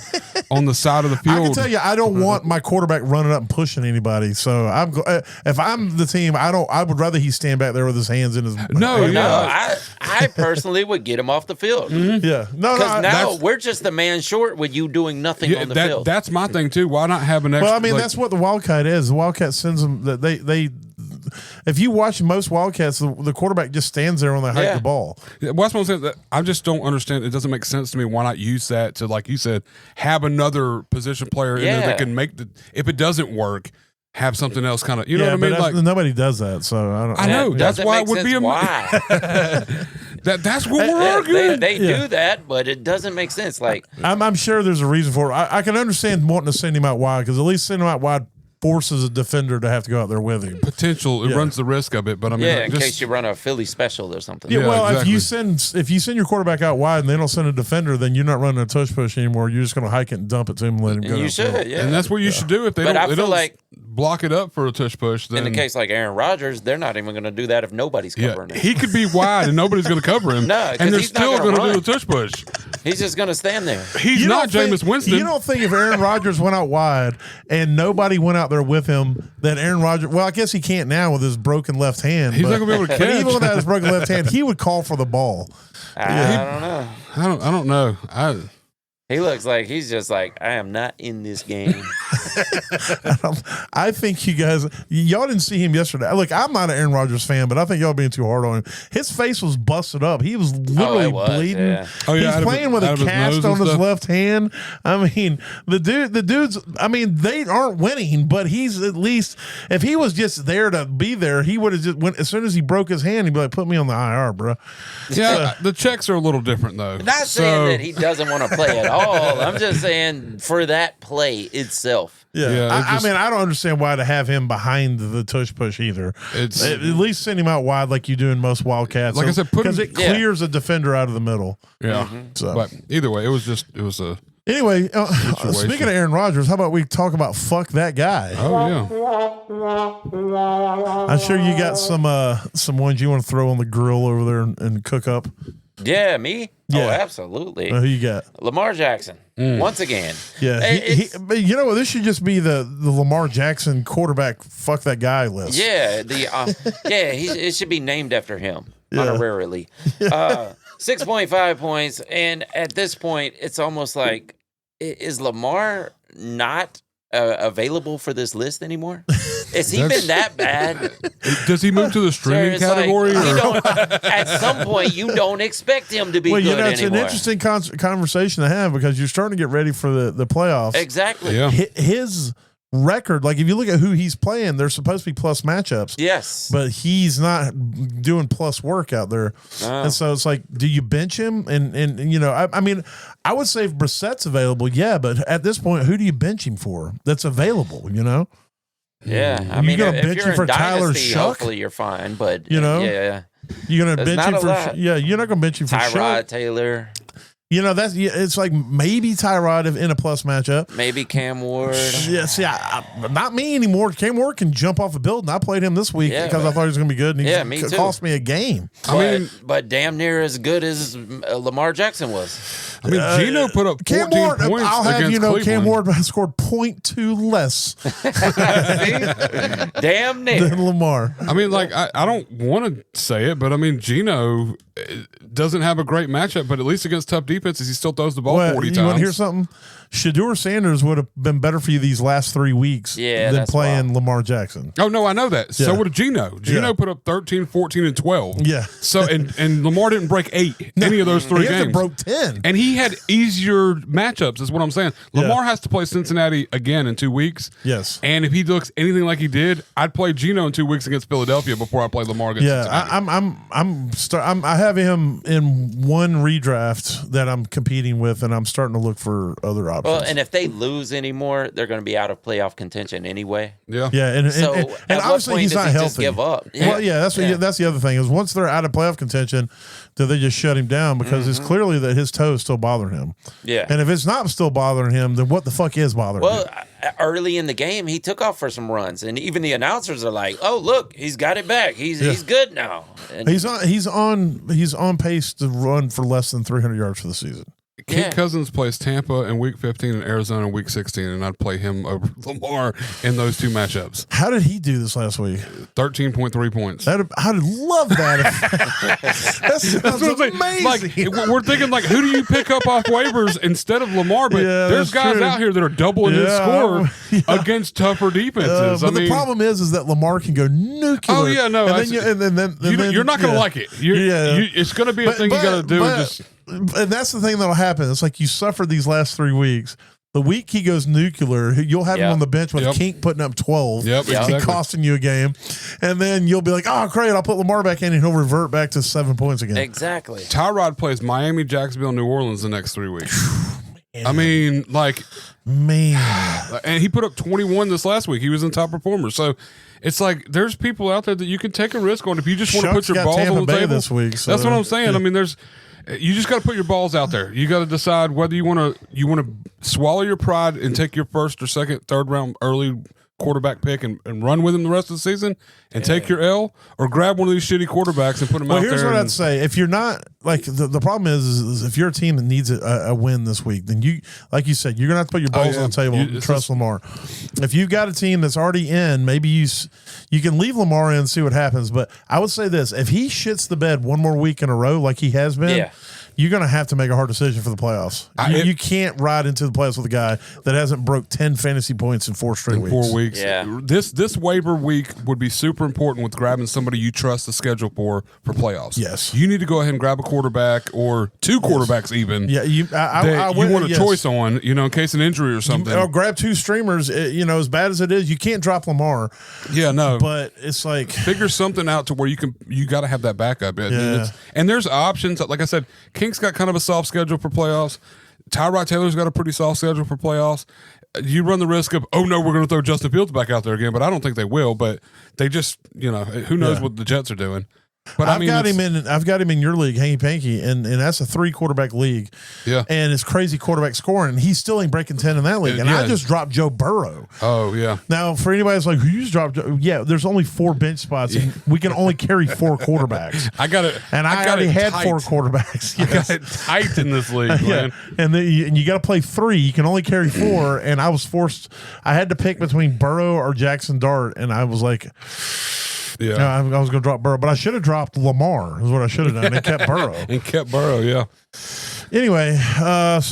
on the side of the field. I can tell you, I don't want my quarterback running up and pushing anybody. So if I'm the team, I would rather he stand back there with his hands in his. I personally would get him off the field. Mm-hmm. Yeah, because now we're just a man short with you doing nothing on the field. That's my thing too. Why not have an extra? Well, I mean, that's what the Wildcat is. The Wildcat sends them that they. If you watch most Wildcats, the quarterback just stands there when they hike the ball. Yeah, well, that's what I'm saying. I just don't understand. It doesn't make sense to me. Why not use that to, like you said, have another position player in there that can make if it doesn't work, have something else kind of, you know what I mean? Like nobody does that, so I know that's why it would be why. That's what we're arguing. They do that, but it doesn't make sense. Like I'm sure there's a reason for it. I can understand wanting to send him out wide because at least sending him out wide forces a defender to have to go out there with him. It runs the risk of it, but I mean, in case you run a Philly special or something. Yeah, well, exactly. if you send your quarterback out wide and they don't send a defender, then you're not running a tush push anymore. You're just going to hike it and dump it to him and let him go. You should, and that's what you should do if they don't. I feel like block it up for a tush push. Then in a case like Aaron Rodgers, they're not even going to do that if nobody's covering him. He could be wide and nobody's going to cover him. No, and they're he's not still gonna going to run. do a tush push. He's just going to stand there. He's not Jameis Winston. You don't think if Aaron Rodgers went out wide and nobody went out there with him, that Aaron Rodgers, well, I guess he can't now with his broken left hand. He's not going to be able to But catch. even without his broken left hand, he would call for the ball. I don't know. I don't know. He looks like he's just like, I am not in this game. I think y'all didn't see him yesterday. Look, I'm not an Aaron Rodgers fan, but I think y'all being too hard on him. His face was busted up. He was literally bleeding. Yeah. Oh, yeah, He's playing with a cast on his left hand. I mean, the dude's. I mean, they aren't winning, but he's at least. If he was just there to be there, he would have just went as soon as he broke his hand. He'd be like, "Put me on the IR, bro." Yeah, the checks are a little different though. Not saying that he doesn't want to play at all. I'm just saying for that play itself. Yeah, I mean, I don't understand why to have him behind the tush push either. It's At least send him out wide like you do in most Wildcats. Like I said, because it clears a defender out of the middle. Yeah. So, But either way, it was a. anyway, speaking of Aaron Rodgers, how about we talk about fuck that guy? Oh yeah. I'm sure you got some ones you want to throw on the grill over there and cook up. Yeah, me? Yeah. Oh, absolutely. Who you got? Lamar Jackson, once again. Yeah, but you know what? This should just be the Lamar Jackson quarterback. Fuck that guy list. Yeah, it should be named after him honorarily. 6.5 points, and at this point, it's almost like, is Lamar not available for this list anymore? Has he been that bad? Does he move to the streaming category? At some point, you don't expect him to be good anymore. It's an interesting conversation to have because you're starting to get ready for the playoffs. Exactly. Yeah. His record, like if you look at who he's playing, they're supposed to be plus matchups. Yes. But he's not doing plus work out there. No. And so it's like, do you bench him? And you know, I mean, I would say if Brissett's available, yeah, but at this point, who do you bench him for that's available, you know? Yeah. I You mean, gonna if bench you're him in for Tyler Dynasty, Shuck? hopefully you're fine, but You know? yeah. You're going to There's bench him not a for, lot. you're not going to bench him for Tyrod Shuck. Taylor, You know, it's like maybe Tyrod in a plus matchup. maybe Cam Ward. Yeah, see, not me anymore. Cam Ward can jump off a building. I played him this week because I thought he was going to be good, and he me too. cost me a game. But damn near as good as Lamar Jackson was. I mean, Geno put up 14 Cam Ward, points I'll have against you know, Cleveland. Cam Ward scored 0.2 less Damn near. than Lamar. I mean, like, I don't want to say it, but I mean, Geno doesn't have a great matchup, but at least against tough defenses, he still throws the ball 40 times. You want to hear something? Shedeur Sanders would have been better for you these last 3 weeks than that's playing wild. Lamar Jackson. Oh, no, I know that. So Yeah. would Geno. Geno put up 13, 14, and 12. Yeah. So, and Lamar didn't break 8 any of those 3 He games. broke 10. And he had easier matchups, is what I'm saying. Lamar has to play Cincinnati again in 2 weeks. Yes. And if he looks anything like he did, I'd play Geno in 2 weeks against Philadelphia before I play Lamar against Cincinnati. I have him in one redraft that I'm competing with, and I'm starting to look for other options. Well, and if they lose anymore, they're going to be out of playoff contention anyway. Yeah. Yeah, and So and at what obviously point he's does not he healthy. just give up? Well, yeah, that's the other thing is once they're out of playoff contention, do they just shut him down because it's clearly that his toe is still bothering him. Yeah. And if it's not still bothering him, then what the fuck is bothering him? Well, early in the game, he took off for some runs, and even the announcers are like, "Oh, look, he's got it back. He's good now." And He's on pace to run for less than 300 yards for the season. Kirk Cousins plays Tampa in Week 15 and Arizona in Week 16, and I'd play him over Lamar in those 2 matchups. How did he do this last week? 13.3 points. I'd love that. That sounds amazing. Like, we're thinking, like, who do you pick up off waivers instead of Lamar? But there's that's guys true. out here that are doubling his score against tougher defenses. But the problem is that Lamar can go nuclear. Oh, yeah, no. And then you're not going to like it. It's going to be a thing you got to do. And that's the thing that'll happen. It's like you suffered these last 3 weeks. The week he goes nuclear, you'll have him on the bench with Kink putting up 12 and costing you a game. And then you'll be like, oh, great, I'll put Lamar back in and he'll revert back to 7 points again. Exactly. Tyrod plays Miami, Jacksonville, New Orleans the next 3 weeks. I mean, like, man. And he put up 21 this last week. He was in top performer. So it's like there's people out there that you can take a risk on if you just want to put your balls on the table this week. So, that's what I'm saying. I mean, you just got to put your balls out there. You got to decide whether you want to swallow your pride and take your first or second, third round early quarterback pick and run with him the rest of the season and take your L, or grab one of these shitty quarterbacks and put them out there. Well, here's what I'd say: if you're not like the problem is if you're a team that needs a win this week, then you, like you said, you're gonna have to put your balls on the table and trust Lamar. If you've got a team that's already in, maybe you can leave Lamar in and see what happens. But I would say this: if he shits the bed one more week in a row like he has been, you're going to have to make a hard decision for the playoffs. You can't ride into the playoffs with a guy that hasn't broke 10 fantasy points in 4 straight weeks. 4 weeks. Yeah. This waiver week would be super important with grabbing somebody you trust the schedule for playoffs. Yes. You need to go ahead and grab a quarterback or 2 quarterbacks even. Yeah, you want a choice on, in case of an injury or something. Or grab 2 streamers. As bad as it is, you can't drop Lamar. Yeah, no. But it's like figure something out to where you got to have that backup. And there's options. Like I said, King's got kind of a soft schedule for playoffs. Tyrod Taylor's got a pretty soft schedule for playoffs. You run the risk of, we're going to throw Justin Fields back out there again, but I don't think they will. But they just, who knows what the Jets are doing. But I've got him in your league, Hanky Panky, and that's a 3 quarterback league. Yeah, and it's crazy quarterback scoring, and he still ain't breaking 10 in that league. And I just dropped Joe Burrow. Oh yeah. Now for anybody that's like, who you just dropped? Yeah, there's only 4 bench spots, and we can only carry 4 quarterbacks. I got it, and I already had 4 quarterbacks. Yes. I got it tight in this league, man. And you got to play 3. You can only carry 4, and I was forced. I had to pick between Burrow or Jackson Dart, and I was like. Yeah, I was going to drop Burrow, but I should have dropped Lamar. Is what I should have done. And kept Burrow. Yeah. Anyway, there's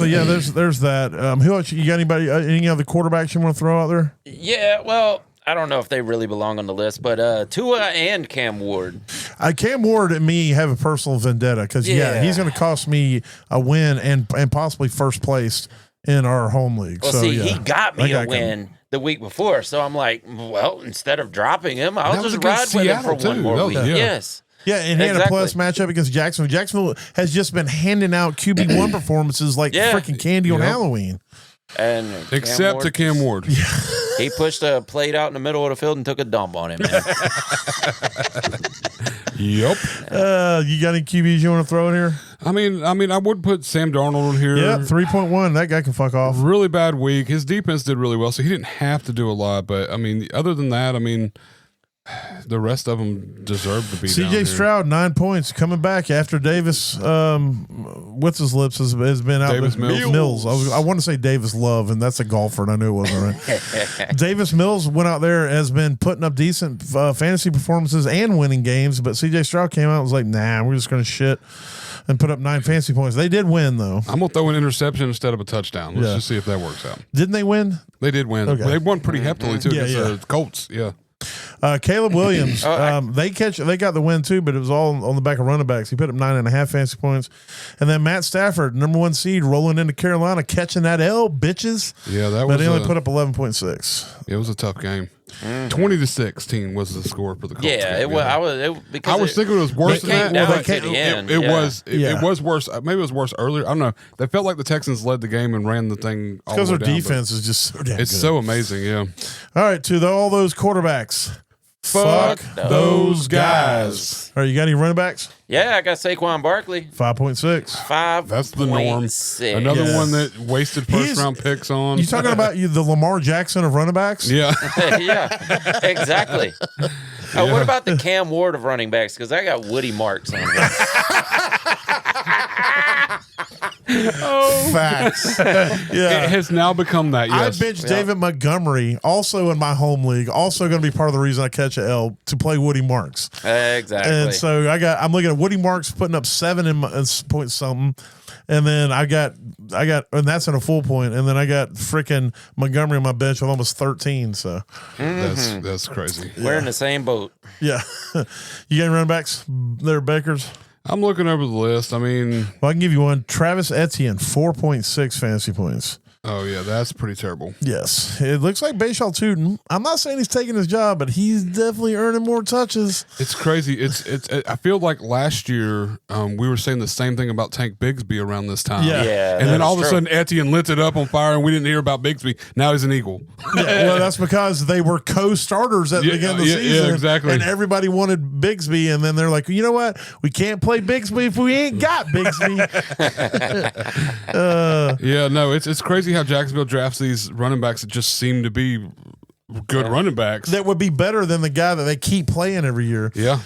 that. Who else? You got anybody? Any other quarterbacks you want to throw out there? Yeah. Well, I don't know if they really belong on the list, but Tua and Cam Ward. Cam Ward and me have a personal vendetta because he's going to cost me a win and possibly first place in our home league. Well, he got me a win the week before, so I'm like, well, instead of dropping him, I'll just ride with him for one more week. Yes. Yeah, and he had a plus matchup against Jacksonville. Jacksonville has just been handing out QB1 performances like freaking candy on Halloween. And except to Cam Ward. Yeah. He pushed a plate out in the middle of the field and took a dump on him, man. Yep. You got any QBs you want to throw in here? I mean, I would put Sam Darnold in here. Yeah, 3.1. That guy can fuck off. Really bad week. His defense did really well, so he didn't have to do a lot. But, other than that, the rest of them deserve to be down here. CJ Stroud, 9 points, coming back after Davis, what's his lips, has been out. Davis Mills. I want to say Davis Love, and that's a golfer, and I knew it wasn't right. Davis Mills went out there, has been putting up decent fantasy performances and winning games, but CJ Stroud came out and was like, nah, we're just going to shit and put up 9 fantasy points. They did win, though. I'm going to throw an interception instead of a touchdown. Let's just see if that works out. Didn't they win? They did win. Okay. They won pretty heftily, too, against the Colts. Yeah. Caleb Williams, they got the win too, but it was all on the back of running backs. He put up 9.5 fantasy points, and then Matt Stafford, number 1 seed, rolling into Carolina, catching that L, bitches. Yeah, but he only put up 11.6. It was a tough game. 20-16 was the score for the Colts. Yeah, game. I was thinking it was worse than that. It was worse. Maybe it was worse earlier. I don't know. They felt like the Texans led the game and ran the thing all the way down. Because their defense is just so damn good. It's so amazing, yeah. All right, to all those quarterbacks. Fuck those guys. All right, you got any running backs? Yeah, I got Saquon Barkley. 5.6. 5. That's the norm. Another one that wasted first-round picks on. You talking about the Lamar Jackson of running backs? Yeah. Yeah, exactly. What about the Cam Ward of running backs? Because I got Woody Marks on there. Facts. Yeah. It has now become that, yes. I benched David Montgomery, also in my home league, also going to be part of the reason I catch a L, to play Woody Marks. Exactly. And so I'm looking at Woody Marks putting up 7 in point something. And then I got, and that's in a full point. And then I got freaking Montgomery on my bench with almost 13. So that's crazy. We're in the same boat. Yeah. You got any running backs there, Bakers? I'm looking over the list. Well, I can give you one. Travis Etienne, 4.6 fantasy points. Oh, yeah, that's pretty terrible. Yes. It looks like Bashal Tootin. I'm not saying he's taking his job, but he's definitely earning more touches. It's crazy. I feel like last year we were saying the same thing about Tank Bigsby around this time. Yeah. And then all of a sudden Etienne lit it up on fire and we didn't hear about Bigsby. Now he's an Eagle. Yeah, well, that's because they were co-starters at the beginning of the season. Yeah, exactly. And everybody wanted Bigsby, and then they're like, you know what? We can't play Bigsby if we ain't got Bigsby. Yeah, no, it's crazy how Jacksonville drafts these running backs that just seem to be good running backs that would be better than the guy that they keep playing every year. Yeah.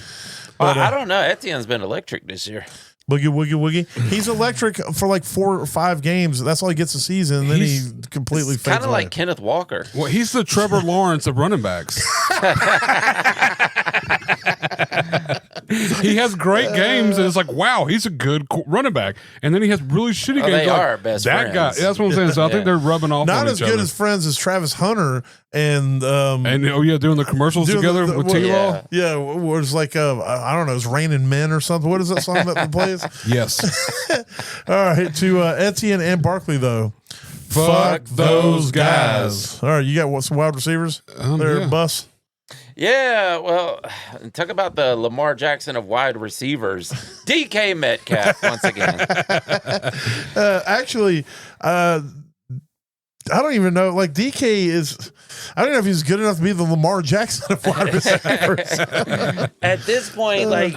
But, I don't know. Etienne's been electric this year. Boogie, woogie, woogie. He's electric for like 4 or 5 games. That's all he gets a season, and then he completely fades kind of away. like Kenneth Walker. Well, he's the Trevor Lawrence of running backs. He has great games, and it's like, wow, he's a good running back. And then he has really shitty games. They like, are best that friends. guy. That's what I'm saying. So I think they're rubbing off. Not on as each good other. as friends as Travis Hunter and doing the commercials doing together the- with what- T-Law. Yeah, where it's like I don't know, it's Raining Men or something. What is that song that they plays? Yes. All right, to Etienne and Barkley though. Fuck those guys. All right, you got some wide receivers there, yeah. Bus? Yeah, well, talk about the Lamar Jackson of wide receivers. DK Metcalf once again. Actually, I don't even know. Like DK is, I don't know if he's good enough to be the Lamar Jackson of wide receivers. At this point, like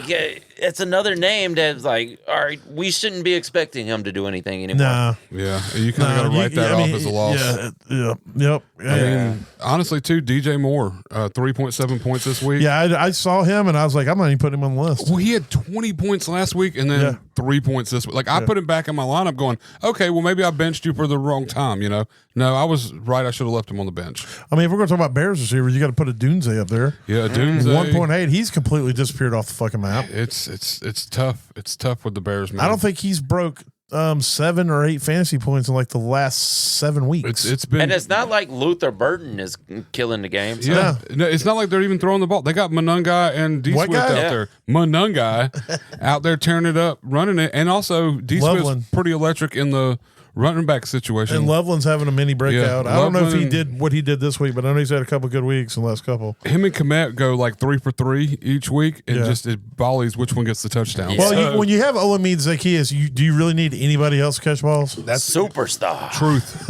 it's another name that's like, all right, we shouldn't be expecting him to do anything anymore. Nah, Yeah. You kind of got to write that off as a loss. Yep. I mean, honestly, too, DJ Moore, 3.7 points this week. Yeah, I saw him and I was like, I'm not even putting him on the list. Well, he had 20 points last week and then 3 points this week. Like, I put him back in my lineup going, okay, well, maybe I benched you for the wrong time, you know? No, I was right. I should have left him on the bench. I mean, if we're going to talk about Bears receivers, you got to put a Dunze up there. Yeah, Doomsday. 1.8. He's completely disappeared off the fucking map. It's tough. It's tough with the Bears, man. I don't think he's broke 7 or 8 fantasy points in like the last 7 weeks. It's been, And it's not like Luther Burton is killing the game. So. yeah. No, it's not like they're even throwing the ball. They got Monungai and D What Swift guy? out there. Monungai out there tearing it up, running it, and also D Swift's Loveland. pretty electric in the running back situation. And Loveland's having a mini breakout. Yeah, I don't know if he Loveland- did what he did this week, but I know he's had a couple good weeks in the last couple. Him and Komet go like 3 for 3 each week, and Yeah. just it volleys which one gets the touchdown. Yeah. Well, So, when you have Olamide Zacchaeus, do you really need anybody else to catch balls? that's Superstar. truth.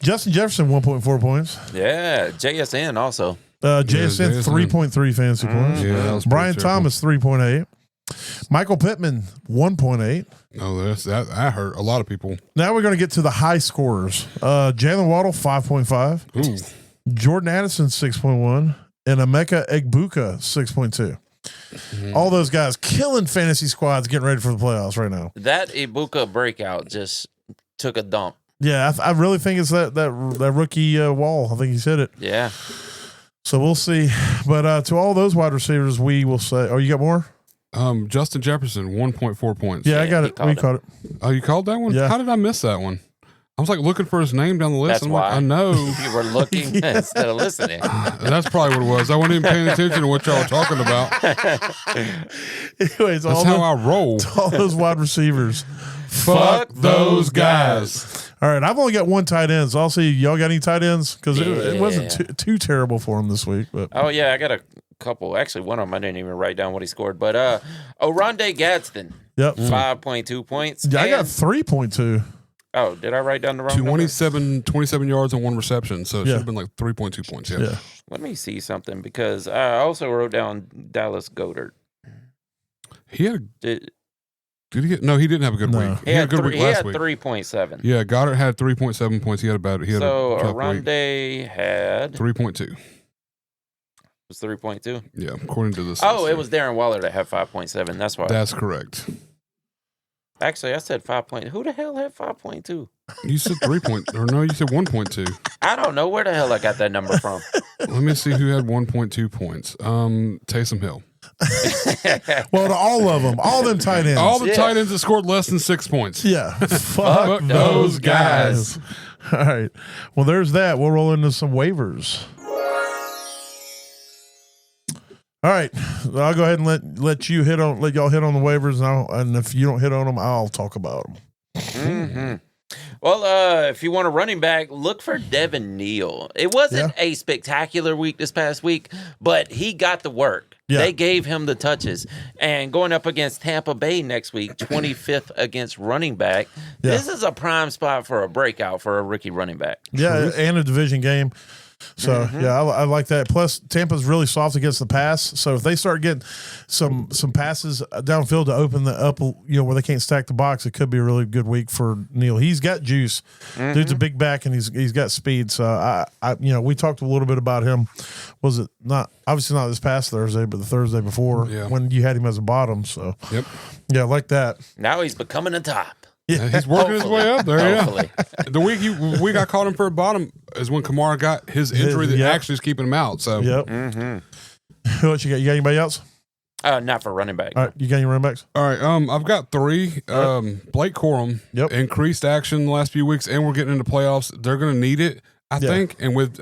Justin Jefferson, 1.4 points. Yeah, JSN also. JSN, JSN. 3.3 fantasy points. Yeah, that was Brian pretty terrible. Thomas, 3.8. Michael Pittman, 1.8. Oh, that hurt a lot of people. Now we're going to get to the high scorers. Jalen Waddle, 5.5. Ooh. Jordan Addison, 6.1. And Emeka Egbuka, 6.2. All those guys killing fantasy squads getting ready for the playoffs right now. That Ibuka breakout just took a dump. Yeah, I really think it's that rookie Wall. I think he's hit it. Yeah. So we'll see. But to all those wide receivers, we will say, oh, you got more? Justin Jefferson, 1.4 points. Yeah, I got he it. caught We it. caught it. Oh, you called that one? Yeah. How did I miss that one? I was like looking for his name down the list. That's and I'm why. like, I know. You were looking instead of listening. That's probably what it was. I wasn't even paying attention to what y'all were talking about. Anyways, That's all, how I roll. all those wide receivers. Fuck those guys. All right, I've only got one tight end, so I'll see. Y'all got any tight ends? Because it wasn't Yeah. too terrible for him this week. But Oh, yeah, I got a couple. Actually, one of them I didn't even write down what he scored. But Oronde Gadsden, yep, 5.2 points. yeah, I got And- 3.2. Oh, did I write down the wrong number? 27 yards and 1 reception. So it Yeah. should have been like 3.2 points. Yeah. Yeah, Let me see something because I also wrote down Dallas Goedert. He had Did, did he get? No, he didn't have a good No. week. he had, a good week last week. 3.7. Yeah, Goddard had 3.7 points. He had a So tough week. Oronde had 3.2. was 3.2. Yeah, according to this. Oh, list it was Darren Waller that had 5.7. That's why. That's correct. Actually, I said 5. Who the hell had 5.2? You said 3 point, or no, you said 1.2. I don't know where the hell I got that number from. Let me see who had 1.2 points. Taysom Hill. well, to all of them, all them tight ends. All the Yeah. tight ends that scored less than 6 points. yeah, fuck those guys. All right, well, there's that. We'll roll into some waivers. All right, I'll go ahead and let y'all hit on the waivers, and if you don't hit on them, I'll talk about them. Mm-hmm. Well, if you want a running back, look for Devin Neal. It wasn't a spectacular week this past week, but he got the work. Yeah. They gave him the touches. And going up against Tampa Bay next week, 25th against running back, this is a prime spot for a breakout for a rookie running back. Yeah, and a division game. So I like that. Plus, Tampa's really soft against the pass. So if they start getting some passes downfield to open the up, where they can't stack the box, it could be a really good week for Neal. He's got juice. Dude's a big back and he's got speed. So I we talked a little bit about him. Was it not obviously not this past Thursday, but the Thursday before when you had him as a bottom? So I like that. Now he's becoming a top. Yeah, he's working his way up there. Hopefully. Yeah, the week I caught him for a bottom is when Kamara got his injury that actually is keeping him out. So, Who else you got? You got anybody else? Not for running back. All right, you got any running backs? All right, I've got 3. Blake Corum, increased action the last few weeks, and we're getting into playoffs. They're going to need it, I think. And with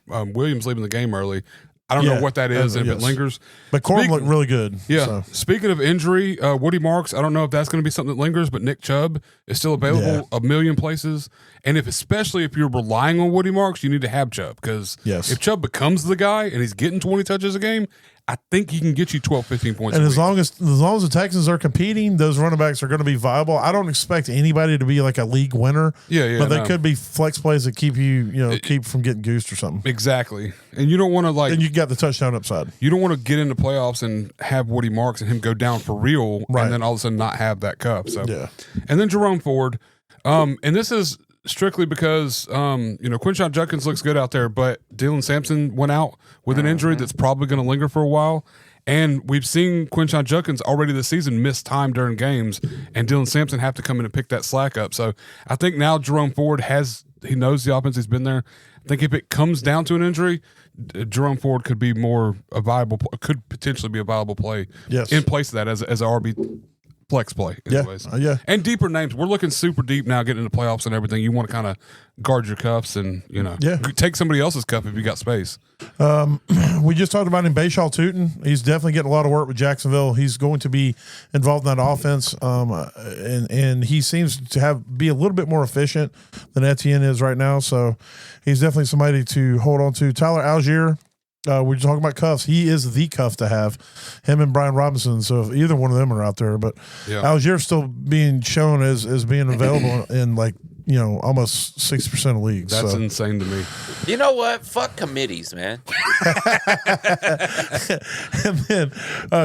Williams leaving the game early, I don't know what that is if it lingers. But Corum looked really good. Yeah. So. Speaking of injury, Woody Marks, I don't know if that's going to be something that lingers, but Nick Chubb is still available a million places. And especially if you're relying on Woody Marks, you need to have Chubb because if Chubb becomes the guy and he's getting 20 touches a game, I think he can get you 12, 15 points. And as long as the Texans are competing, those running backs are going to be viable. I don't expect anybody to be like a league winner. But they could be flex plays that keep keep from getting goosed or something. Exactly. And you don't want to and you got the touchdown upside. You don't want to get into playoffs and have Woody Marks and him go down for real, and then all of a sudden not have that cup. So and then Jerome Ford, and this is strictly because Quinshon Judkins looks good out there, but Dylan Sampson went out with an injury that's probably going to linger for a while. And we've seen Quinshon Judkins already this season miss time during games, and Dylan Sampson have to come in and pick that slack up. So I think now Jerome Ford he knows the offense, he's been there. I think if it comes down to an injury, Jerome Ford could be could potentially be a viable play in place of that as an RB flex play. Anyways. And deeper names. We're looking super deep now, getting into playoffs and everything. You want to kind of guard your cuffs and, take somebody else's cuff if you got space. We just talked about him, Bashaw Tootin. He's definitely getting a lot of work with Jacksonville. He's going to be involved in that offense. And he seems to be a little bit more efficient than Etienne is right now. So he's definitely somebody to hold on to. Tyler Algier. We're talking about cuffs. He is the cuff to have, him and Brian Robinson. So if either one of them are out there, but Algier's still being shown as being available in almost 60% of leagues. That's insane to me. You know what? Fuck committees, man. And then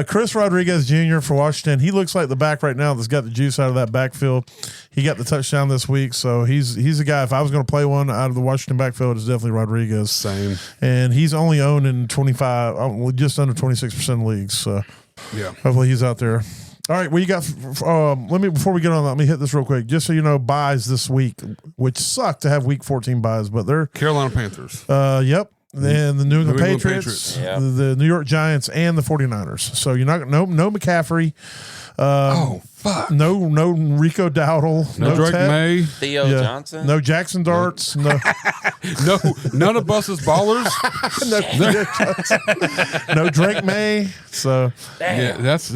Chris Rodriguez Jr. for Washington. He looks like the back right now that's got the juice out of that backfield. He got the touchdown this week, so he's a guy. If I was going to play one out of the Washington backfield, it's definitely Rodriguez. Same. And he's only owned in 25, just under 26% of leagues. So hopefully he's out there. All right, well, you got. Before we get on, let me hit this real quick. Just so you know, buys this week, which suck to have Week 14 buys, but they're Carolina Panthers. Yep. Then the New England Patriots, the New York Giants, and the 49ers. So you're not no McCaffrey. Fuck. No Rico Dowdle. No Drake May. Theo Johnson. No Jackson Darts. No. None of Bus's ballers. No Drake May. So that's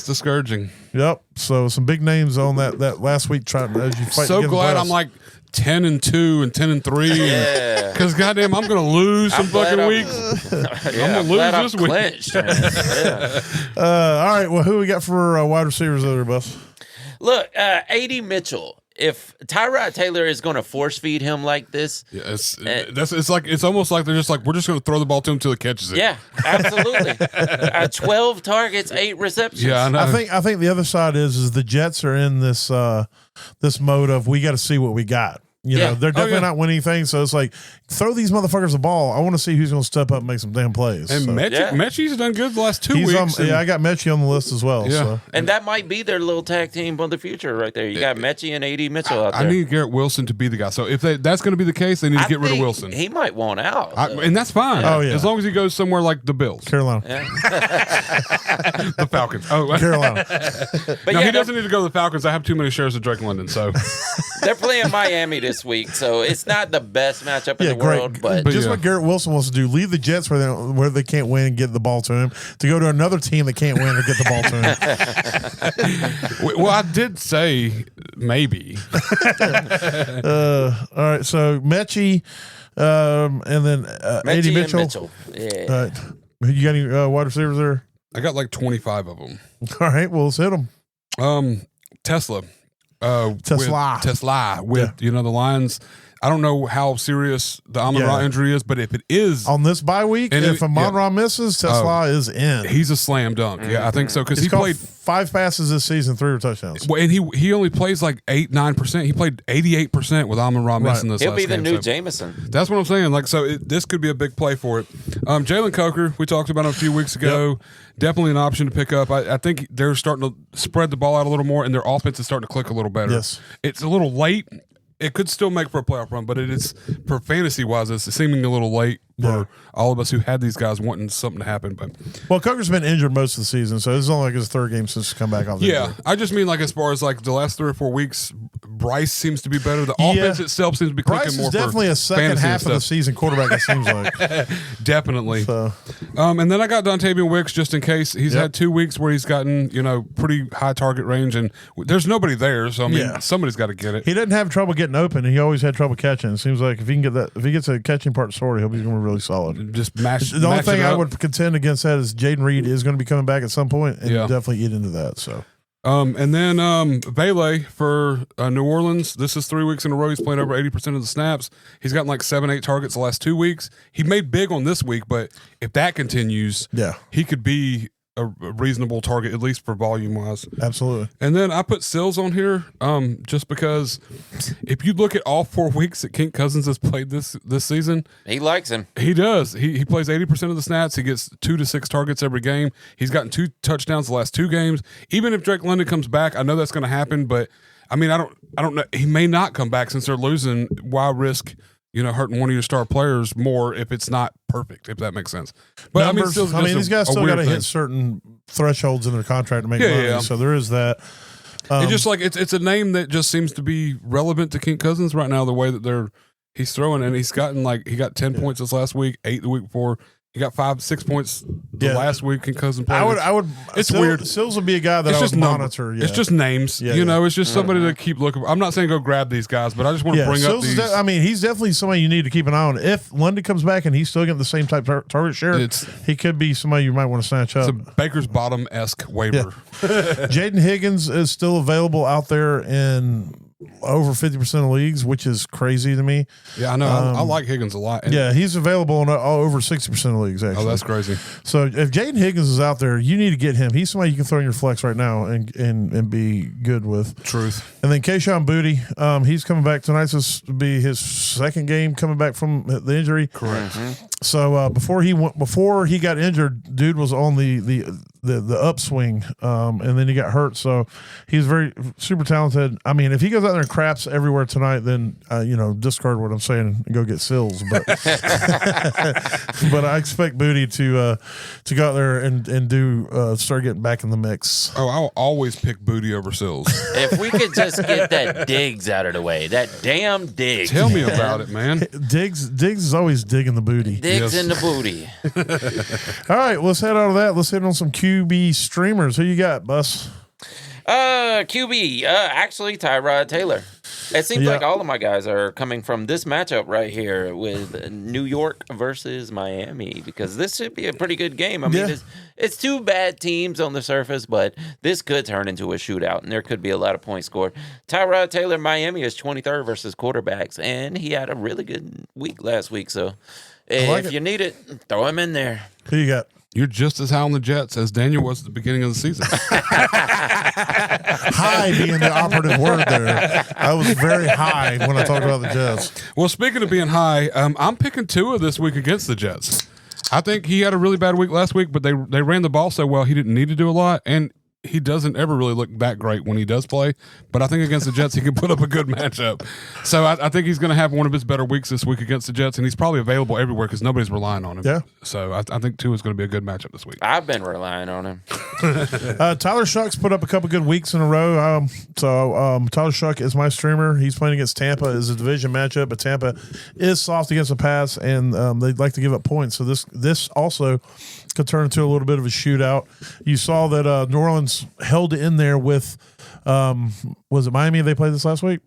discouraging. Yep. So some big names on that last week trying as you fight. So glad I'm like 10-2 and 10-3. Yeah. Because goddamn, I'm gonna lose some fucking weeks. I'm gonna lose this week. All right. Well, who we got for wide receivers there, Bus? Look, A.D. Mitchell. If Tyrod Taylor is going to force feed him like this, it's almost like they're just like, we're just going to throw the ball to him until he catches it. Yeah, absolutely. 12 targets, 8 receptions. Yeah, I know. I think the other side is the Jets are in this this mode of we got to see what we got. They're definitely not winning things, so it's like throw these motherfuckers the ball. I want to see who's going to step up and make some damn plays. And Mechie's done good the last 2 weeks. I got Mechie on the list as well. Yeah. So. And that might be their little tag team for the future right there. You got Mechie and A.D. Mitchell out there. I need Garrett Wilson to be the guy. So if that's going to be the case, they need to get rid of Wilson. He might want out. And that's fine. Oh, yeah. As long as he goes somewhere like the Bills. Carolina. The Falcons. Oh, Carolina. But he doesn't need to go to the Falcons. I have too many shares of Drake London. So they're playing Miami this week, so it's not the best matchup in the world. But just what Garrett Wilson wants to do, leave the Jets where they can't win and get the ball to him, to go to another team that can't win and get the ball to him. Well, I did say maybe. All right, so Mechie, and then A.D. Mitchell. Yeah. You got any wide receivers there? I got like 25 of them. All right, well, let's hit them. Tesla. Tesla with the Lions. I don't know how serious the Amon-Ra injury is, but if it is on this bye week, and if Amon-Ra misses, Tesla is in. He's a slam dunk. Yeah, I think so because he played 5 passes this season, 3 touchdowns. Well, and he only plays like 8-9%. He played 88% with Amon-Ra missing this. He'll be the game, new Jameson. That's what I'm saying. Like, so this could be a big play for it. Jalen Coker, we talked about him a few weeks ago. Yep. Definitely an option to pick up. I think they're starting to spread the ball out a little more, and their offense is starting to click a little better. Yes, it's a little late. It could still make for a playoff run, but it is, for fantasy wise, it's seeming a little late for all of us who had these guys wanting something to happen. But Coker's been injured most of the season, so this is only like his 3rd game since he's come back off. Yeah, I just mean like as far as like the last 3 or 4 weeks, Bryce seems to be better. The offense itself seems to be clicking more. Bryce is definitely a second half of the season quarterback. It seems like definitely. So. And then I got Dontavian Wicks just in case. He's had 2 weeks where he's gotten pretty high target range, and there's nobody there. So I mean, somebody's got to get it. He doesn't have trouble getting open, and he always had trouble catching. It seems like if he can get that, if he gets a catching part sorted, he's going to be really solid. Just mash. The only thing I would contend against that is Jaden Reed is going to be coming back at some point, and definitely eat into that. So. And then Bailey for New Orleans. This is 3 weeks in a row. He's played over 80% of the snaps. He's gotten like 7-8 targets the last 2 weeks. He made big on this week, but if that continues, he could be a reasonable target, at least for volume wise. Absolutely. And then I put Sills on here just because if you look at all 4 weeks that Kent Cousins has played this season, he likes him. He does. He plays 80% of the snaps. He gets 2 to 6 targets every game. He's gotten 2 touchdowns the last 2 games. Even if Drake London comes back, I know that's going to happen, but I mean, I don't know. He may not come back since they're losing. Why risk hurting one of your star players more if it's not perfect, if that makes sense. But numbers, these guys still got to hit certain thresholds in their contract to make money. Yeah. So there is that. It's just like it's a name that just seems to be relevant to Kent Cousins right now. The way that he's throwing, and he's gotten he got 10 points this last week, 8 the week before. He got 5-6 points the last week in Cousin play. I would. It's weird. Sills would be a guy that I would monitor. It's just names. It's just somebody to keep looking. I'm not saying go grab these guys, but I just want to bring up these. He's definitely somebody you need to keep an eye on. If London comes back and he's still getting the same type target share, he could be somebody you might want to snatch up. It's a Baker's Bottom-esque waiver. Yeah. Jaden Higgins is still available out there in over 50% of leagues, which is crazy to me. Yeah, I know. I like Higgins a lot. Yeah, he's available in over 60% of leagues, actually. Oh, that's crazy. So if Jaden Higgins is out there, you need to get him. He's somebody you can throw in your flex right now and be good with. Truth. And then Kayshon Boutte, he's coming back tonight. This will be his 2nd game coming back from the injury. Correct. So before he got injured, dude was on the upswing, and then he got hurt. So he's very super talented. I mean, if he goes out there and craps everywhere tonight, then discard what I'm saying and go get Sills. But but I expect Booty to go out there and do start getting back in the mix. Oh, I'll always pick Booty over Sills. If we could just get that Diggs out of the way, that damn Diggs. Tell me about it, man. Diggs is always digging the booty. Diggs in the booty. All right, let's head out of that. Let's hit on some QB streamers. Who you got, Bus? QB, actually Tyrod Taylor. It seems like all of my guys are coming from this matchup right here with New York versus Miami, because this should be a pretty good game. I mean, it's 2 bad teams on the surface, but this could turn into a shootout, and there could be a lot of points scored. Tyrod Taylor, Miami is 23rd versus quarterbacks, and he had a really good week last week. So if you need it, throw him in there. Who you got? You're just as high on the Jets as Daniel was at the beginning of the season. High being the operative word there. I was very high when I talked about the Jets. Well, speaking of being high, I'm picking Tua this week against the Jets. I think he had a really bad week last week, but they ran the ball so well he didn't need to do a lot, and he doesn't ever really look that great when he does play. But I think against the Jets, he can put up a good matchup. So I think he's going to have one of his better weeks this week against the Jets, and he's probably available everywhere because nobody's relying on him. Yeah. So I think Tua is going to be a good matchup this week. I've been relying on him. Tyler Shuck's put up a couple good weeks in a row. Tyler Shuck is my streamer. He's playing against Tampa. It's a division matchup, but Tampa is soft against the pass, and they'd like to give up points. So this also could turn into a little bit of a shootout. You saw that New Orleans held in there with, was it Miami they played this last week?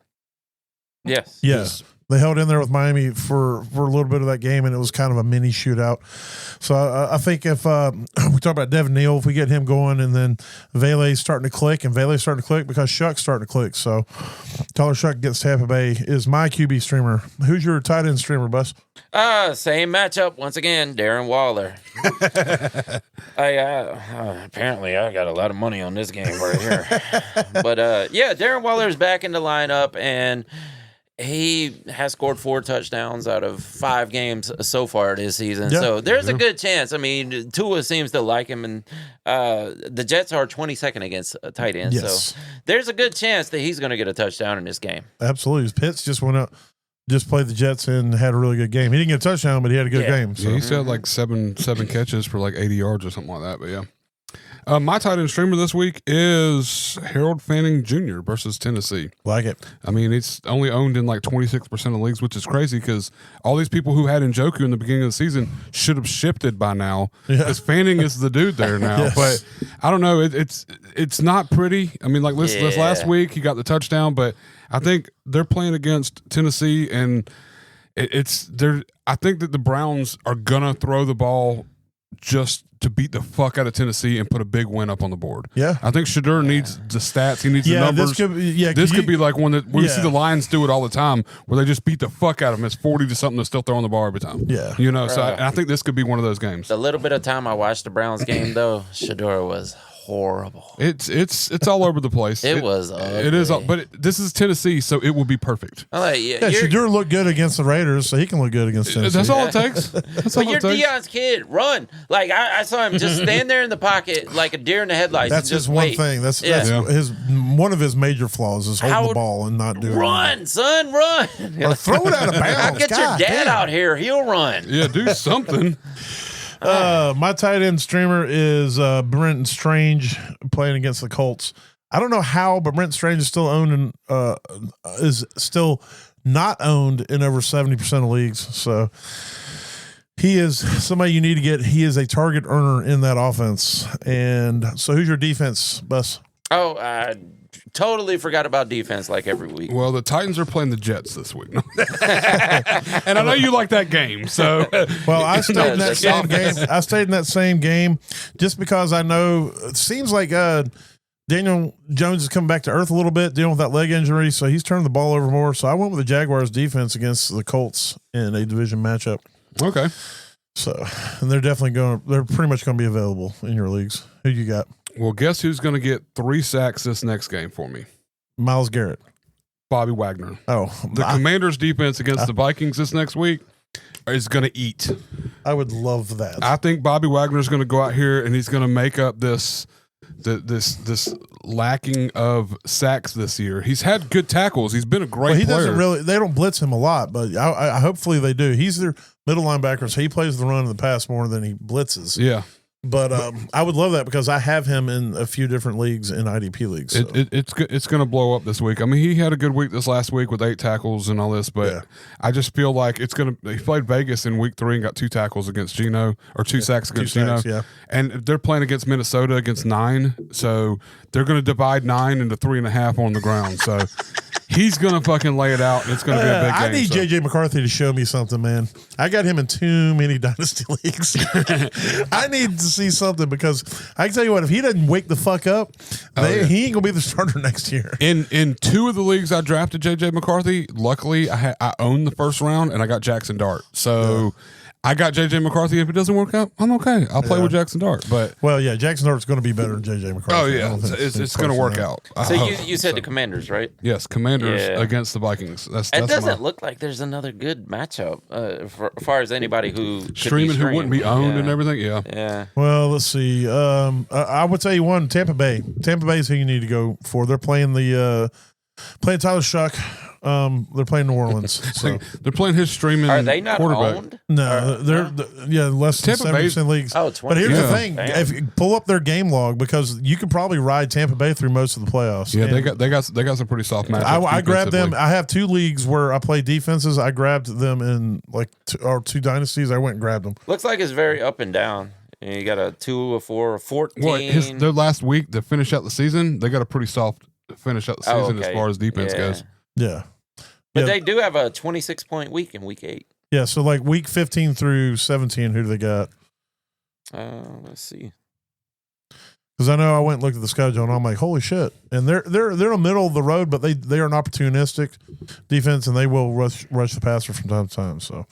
Yes. Yes. They held in there with Miami for a little bit of that game, and it was kind of a mini shootout. So I think if we talk about Devin Neal, if we get him going, and then Vele's starting to click, because Shuck's starting to click. So Tyler Shuck gets Tampa Bay is my QB streamer. Who's your tight end streamer, Bus? Same matchup once again. Darren Waller. Apparently I got a lot of money on this game right here. But Darren Waller's back in the lineup, and he has scored 4 touchdowns out of 5 games so far this season. Yeah. So there's a good chance. I mean, Tua seems to like him, and the Jets are 22nd against tight ends. Yes. So there's a good chance that he's going to get a touchdown in this game. Absolutely. Pitts just went up, just played the Jets and had a really good game. He didn't get a touchdown, but he had a good game. So. Yeah, he said like seven catches for like 80 yards or something like that. But yeah. My tight end streamer this week is Harold Fanning Jr. versus Tennessee. Like it. I mean, it's only owned in like 26% of leagues, which is crazy because all these people who had Njoku in the beginning of the season should have shifted by now because Fanning is the dude there now. Yes. But I don't know. It's not pretty. I mean, like this last week, he got the touchdown, but I think they're playing against Tennessee, and I think that the Browns are going to throw the ball just to beat the fuck out of Tennessee and put a big win up on the board. Yeah. I think Shedeur needs the stats. He needs the numbers. This could be like one that we see the Lions do it all the time where they just beat the fuck out of them. It's 40 to something. They're still throwing the ball every time. Yeah. You know, so I think this could be one of those games. The little bit of time I watched the Browns game, though, Shedeur was horrible. It's all over the place. It was ugly. It is, but this is Tennessee, so it will be perfect. Shedeur looked good against the Raiders, so he can look good against Tennessee. That's all it takes. But you're Deion's kid. Run. Like, I saw him just stand there in the pocket like a deer in the headlights. That's just his one thing. That's his one of his major flaws is holding the ball and not doing Run, son, run. Or throw it out of bounds. Get your dad out here. He'll run. Yeah, do something. My tight end streamer is Brenton Strange playing against the Colts. I don't know how, but Brenton Strange is still owned and is still not owned in over 70% of leagues. So he is somebody you need to get. He is a target earner in that offense. And so who's your defense, Bus? Oh, totally forgot about defense like every week. Well, the Titans are playing the Jets this week. And I know you like that game. So well, I stayed in that same game. I stayed in that same game just because I know it seems like Daniel Jones is coming back to earth a little bit, dealing with that leg injury, so he's turning the ball over more. So I went with the Jaguars defense against the Colts in a division matchup. Okay. So, and they're pretty much going to be available in your leagues. Who you got? Well, guess who's going to get 3 sacks this next game for me? Myles Garrett. Bobby Wagner. Oh. The Commanders' defense against the Vikings this next week is going to eat. I would love that. I think Bobby Wagner is going to go out here and he's going to make up this lacking of sacks this year. He's had good tackles. He's been a great player. They don't blitz him a lot, but I hopefully they do. He's their middle linebacker, so he plays the run and the pass more than he blitzes. Yeah. But I would love that because I have him in a few different leagues in IDP leagues. So. It's going to blow up this week. I mean, he had a good week this last week with 8 tackles and all this, but I just feel like he played Vegas in week 3 and got 2 tackles against Geno, or 2 sacks against Geno. Yeah. And they're playing against Minnesota against 9, so they're going to divide 9 into 3.5 on the ground. So he's going to fucking lay it out, and it's going to be a big game. I need J.J. McCarthy to show me something, man. I got him in too many dynasty leagues. I need to see something because I can tell you what, if he doesn't wake the fuck up, he ain't going to be the starter next year. In 2 of the leagues I drafted J.J. McCarthy, luckily I owned the first round, and I got Jackson Dart. So I got J.J. McCarthy. If it doesn't work out, I'm okay. I'll play with Jackson Dart. But Jackson Dart's going to be better than J.J. McCarthy. Oh, yeah. It's going to work out. So you said the Commanders, right? Yes, Commanders against the Vikings. It doesn't look like there's another good matchup for as far as anybody who streaming who wouldn't be owned and everything. Yeah. Yeah. Well, let's see. I would tell you one, Tampa Bay. Tampa Bay is who you need to go for. They're playing playing Tyler Shuck. They're playing New Orleans. So they're playing his streaming. Are they not quarterback. owned? No, they're less than 70% leagues. Oh, 20. But here's the thing: if you pull up their game log, because you could probably ride Tampa Bay through most of the playoffs. Yeah, they got some pretty soft matchups. I grabbed them. I have 2 leagues where I play defenses. I grabbed them in like 2 dynasties. I went and grabbed them. Looks like it's very up and down. You got a 2, a 4, a 14. Well, their last week to finish out the season, they got a pretty soft finish out the season as far as defense goes. Yeah. But they do have a 26-point week in week 8. Yeah, so like week 15 through 17, who do they got? Let's see. Because I know I went and looked at the schedule, and I'm like, holy shit! And they're in the middle of the road, but they are an opportunistic defense, and they will rush the passer from time to time. So,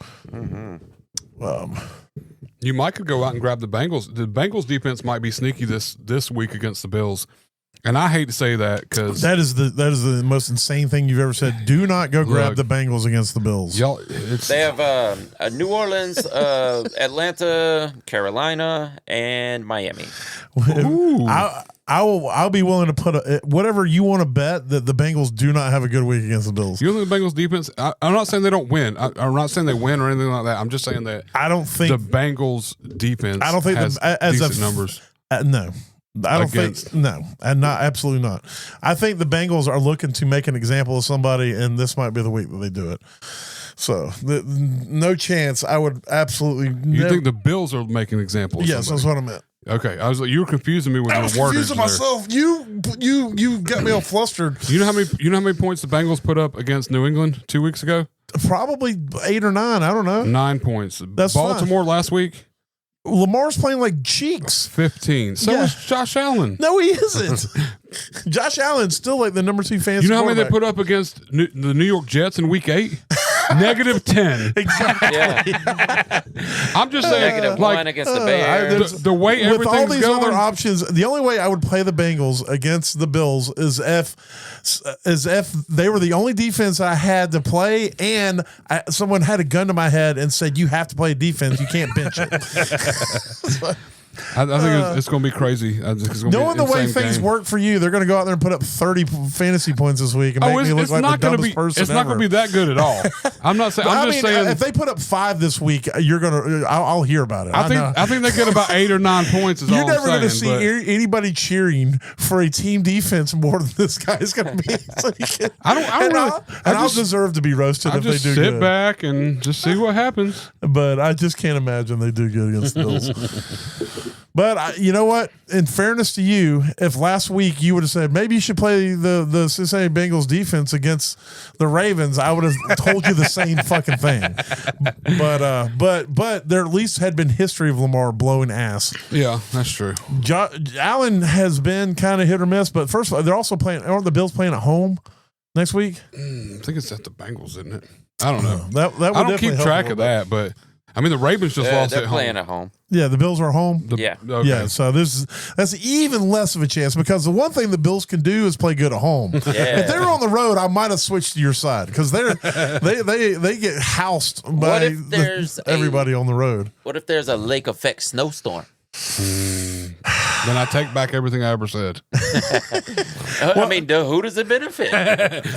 you might could go out and grab the Bengals. The Bengals defense might be sneaky this week against the Bills. And I hate to say that because that is the most insane thing you've ever said. Do not go grab the Bengals against the Bills. Y'all, they have New Orleans, Atlanta, Carolina, and Miami. I'll be willing to put whatever you want to bet that the Bengals do not have a good week against the Bills. You think the Bengals defense? I'm not saying they don't win. I'm not saying they win or anything like that. I'm just saying that I don't think the Bengals defense. I don't think has decent numbers. No. I don't think no, and not absolutely not. I think the Bengals are looking to make an example of somebody, and this might be the week that they do it. So, no chance. I would absolutely. You think the Bills are making an example? Of yes, that's what I meant. Okay, I was like, you were confusing me with your wordage. I was confusing myself. You got me all flustered. You know how many points the Bengals put up against New England 2 weeks ago? Probably 8 or 9. I don't know. 9 points. That's Baltimore fine. Last week. Lamar's playing like cheeks. 15. So is Josh Allen. No, he isn't. Josh Allen's still like the number 2 fantasy. You know how many they put up against the New York Jets in week 8? -10. Exactly. Yeah. I'm just saying, -1 against the Bears. The way everything's with all these going, other options, the only way I would play the Bengals against the Bills is if they were the only defense I had to play, and someone had a gun to my head and said, "You have to play defense. You can't bench it." I think it's going to be crazy. Knowing the way things work for you, they're going to go out there and put up 30 fantasy points this week and make me look like the dumbest person It's not going to be that good at all. I'm not saying. I'm just saying if they put up 5 this week, you're going to. I'll hear about it. I think they get about 8 or 9 points. You're never going to see anybody cheering for a team defense more than this guy's going to be. So I'll deserve to be roasted if they do good. Sit back and just see what happens. But I just can't imagine they do good against the Bills. But you know what? In fairness to you, if last week you would have said maybe you should play the Cincinnati Bengals defense against the Ravens, I would have told you the same fucking thing. But there at least had been history of Lamar blowing ass. Yeah, that's true. Allen has been kind of hit or miss, but first of all, they're also playing. Aren't the Bills playing at home next week? I think it's at the Bengals, isn't it? I don't know. That I don't keep track of that, but. I mean, the Ravens just lost at home. They're playing at home. Yeah, the Bills are home. Yeah. Okay. Yeah, so that's even less of a chance because the one thing the Bills can do is play good at home. Yeah. If they were on the road, I might have switched to your side because they get housed by everybody on the road. What if there's a lake effect snowstorm? Then I take back everything I ever said. I mean, who does it benefit?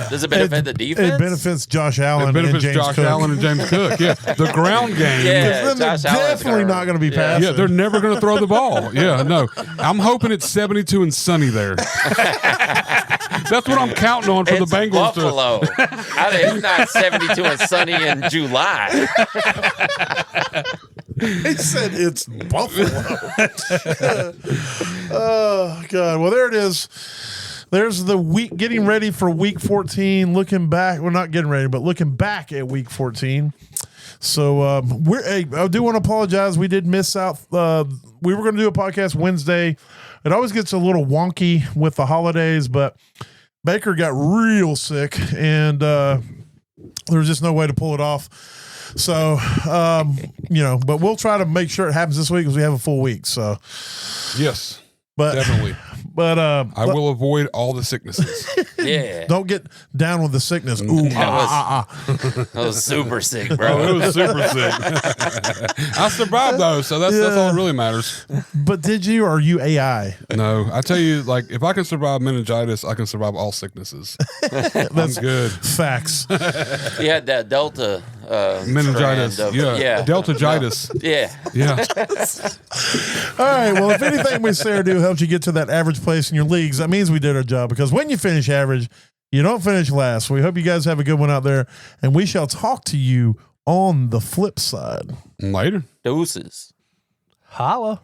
Does it benefit the defense? It benefits Josh Allen. It benefits and James Josh Cook. Allen and James Cook. Yeah, the ground game. Yeah, Then they're definitely not going to be passing. Yeah, they're never going to throw the ball. Yeah, no. I'm hoping it's 72 and sunny there. That's what I'm counting on for the Bengals. Buffalo. It's not 72 and sunny in July. He said it's Buffalo. Oh, God. Well, there it is. There's the week getting ready for week 14. Looking back. Well, not getting ready, but looking back at week 14. So I do want to apologize. We did miss out. We were going to do a podcast Wednesday. It always gets a little wonky with the holidays, but Baker got real sick, and there was just no way to pull it off. So, but we'll try to make sure it happens this week because we have a full week. So, yes, but definitely. But I will avoid all the sicknesses. Yeah. Don't get down with the sickness. Ooh, that was super sick, bro. It was super sick. I survived though, so that's all that really matters. But did you, or are you AI? No, I tell you, like if I can survive meningitis, I can survive all sicknesses. I'm good. Facts. You had that Delta meningitis. Yeah. Delta-gitis. Yeah. All right. Well, if anything we say or do helps you get to that average place in your leagues, that means we did our job, because when you finish average, you don't finish last. We hope you guys have a good one out there, and we shall talk to you on the flip side. Later. Deuces. Holla.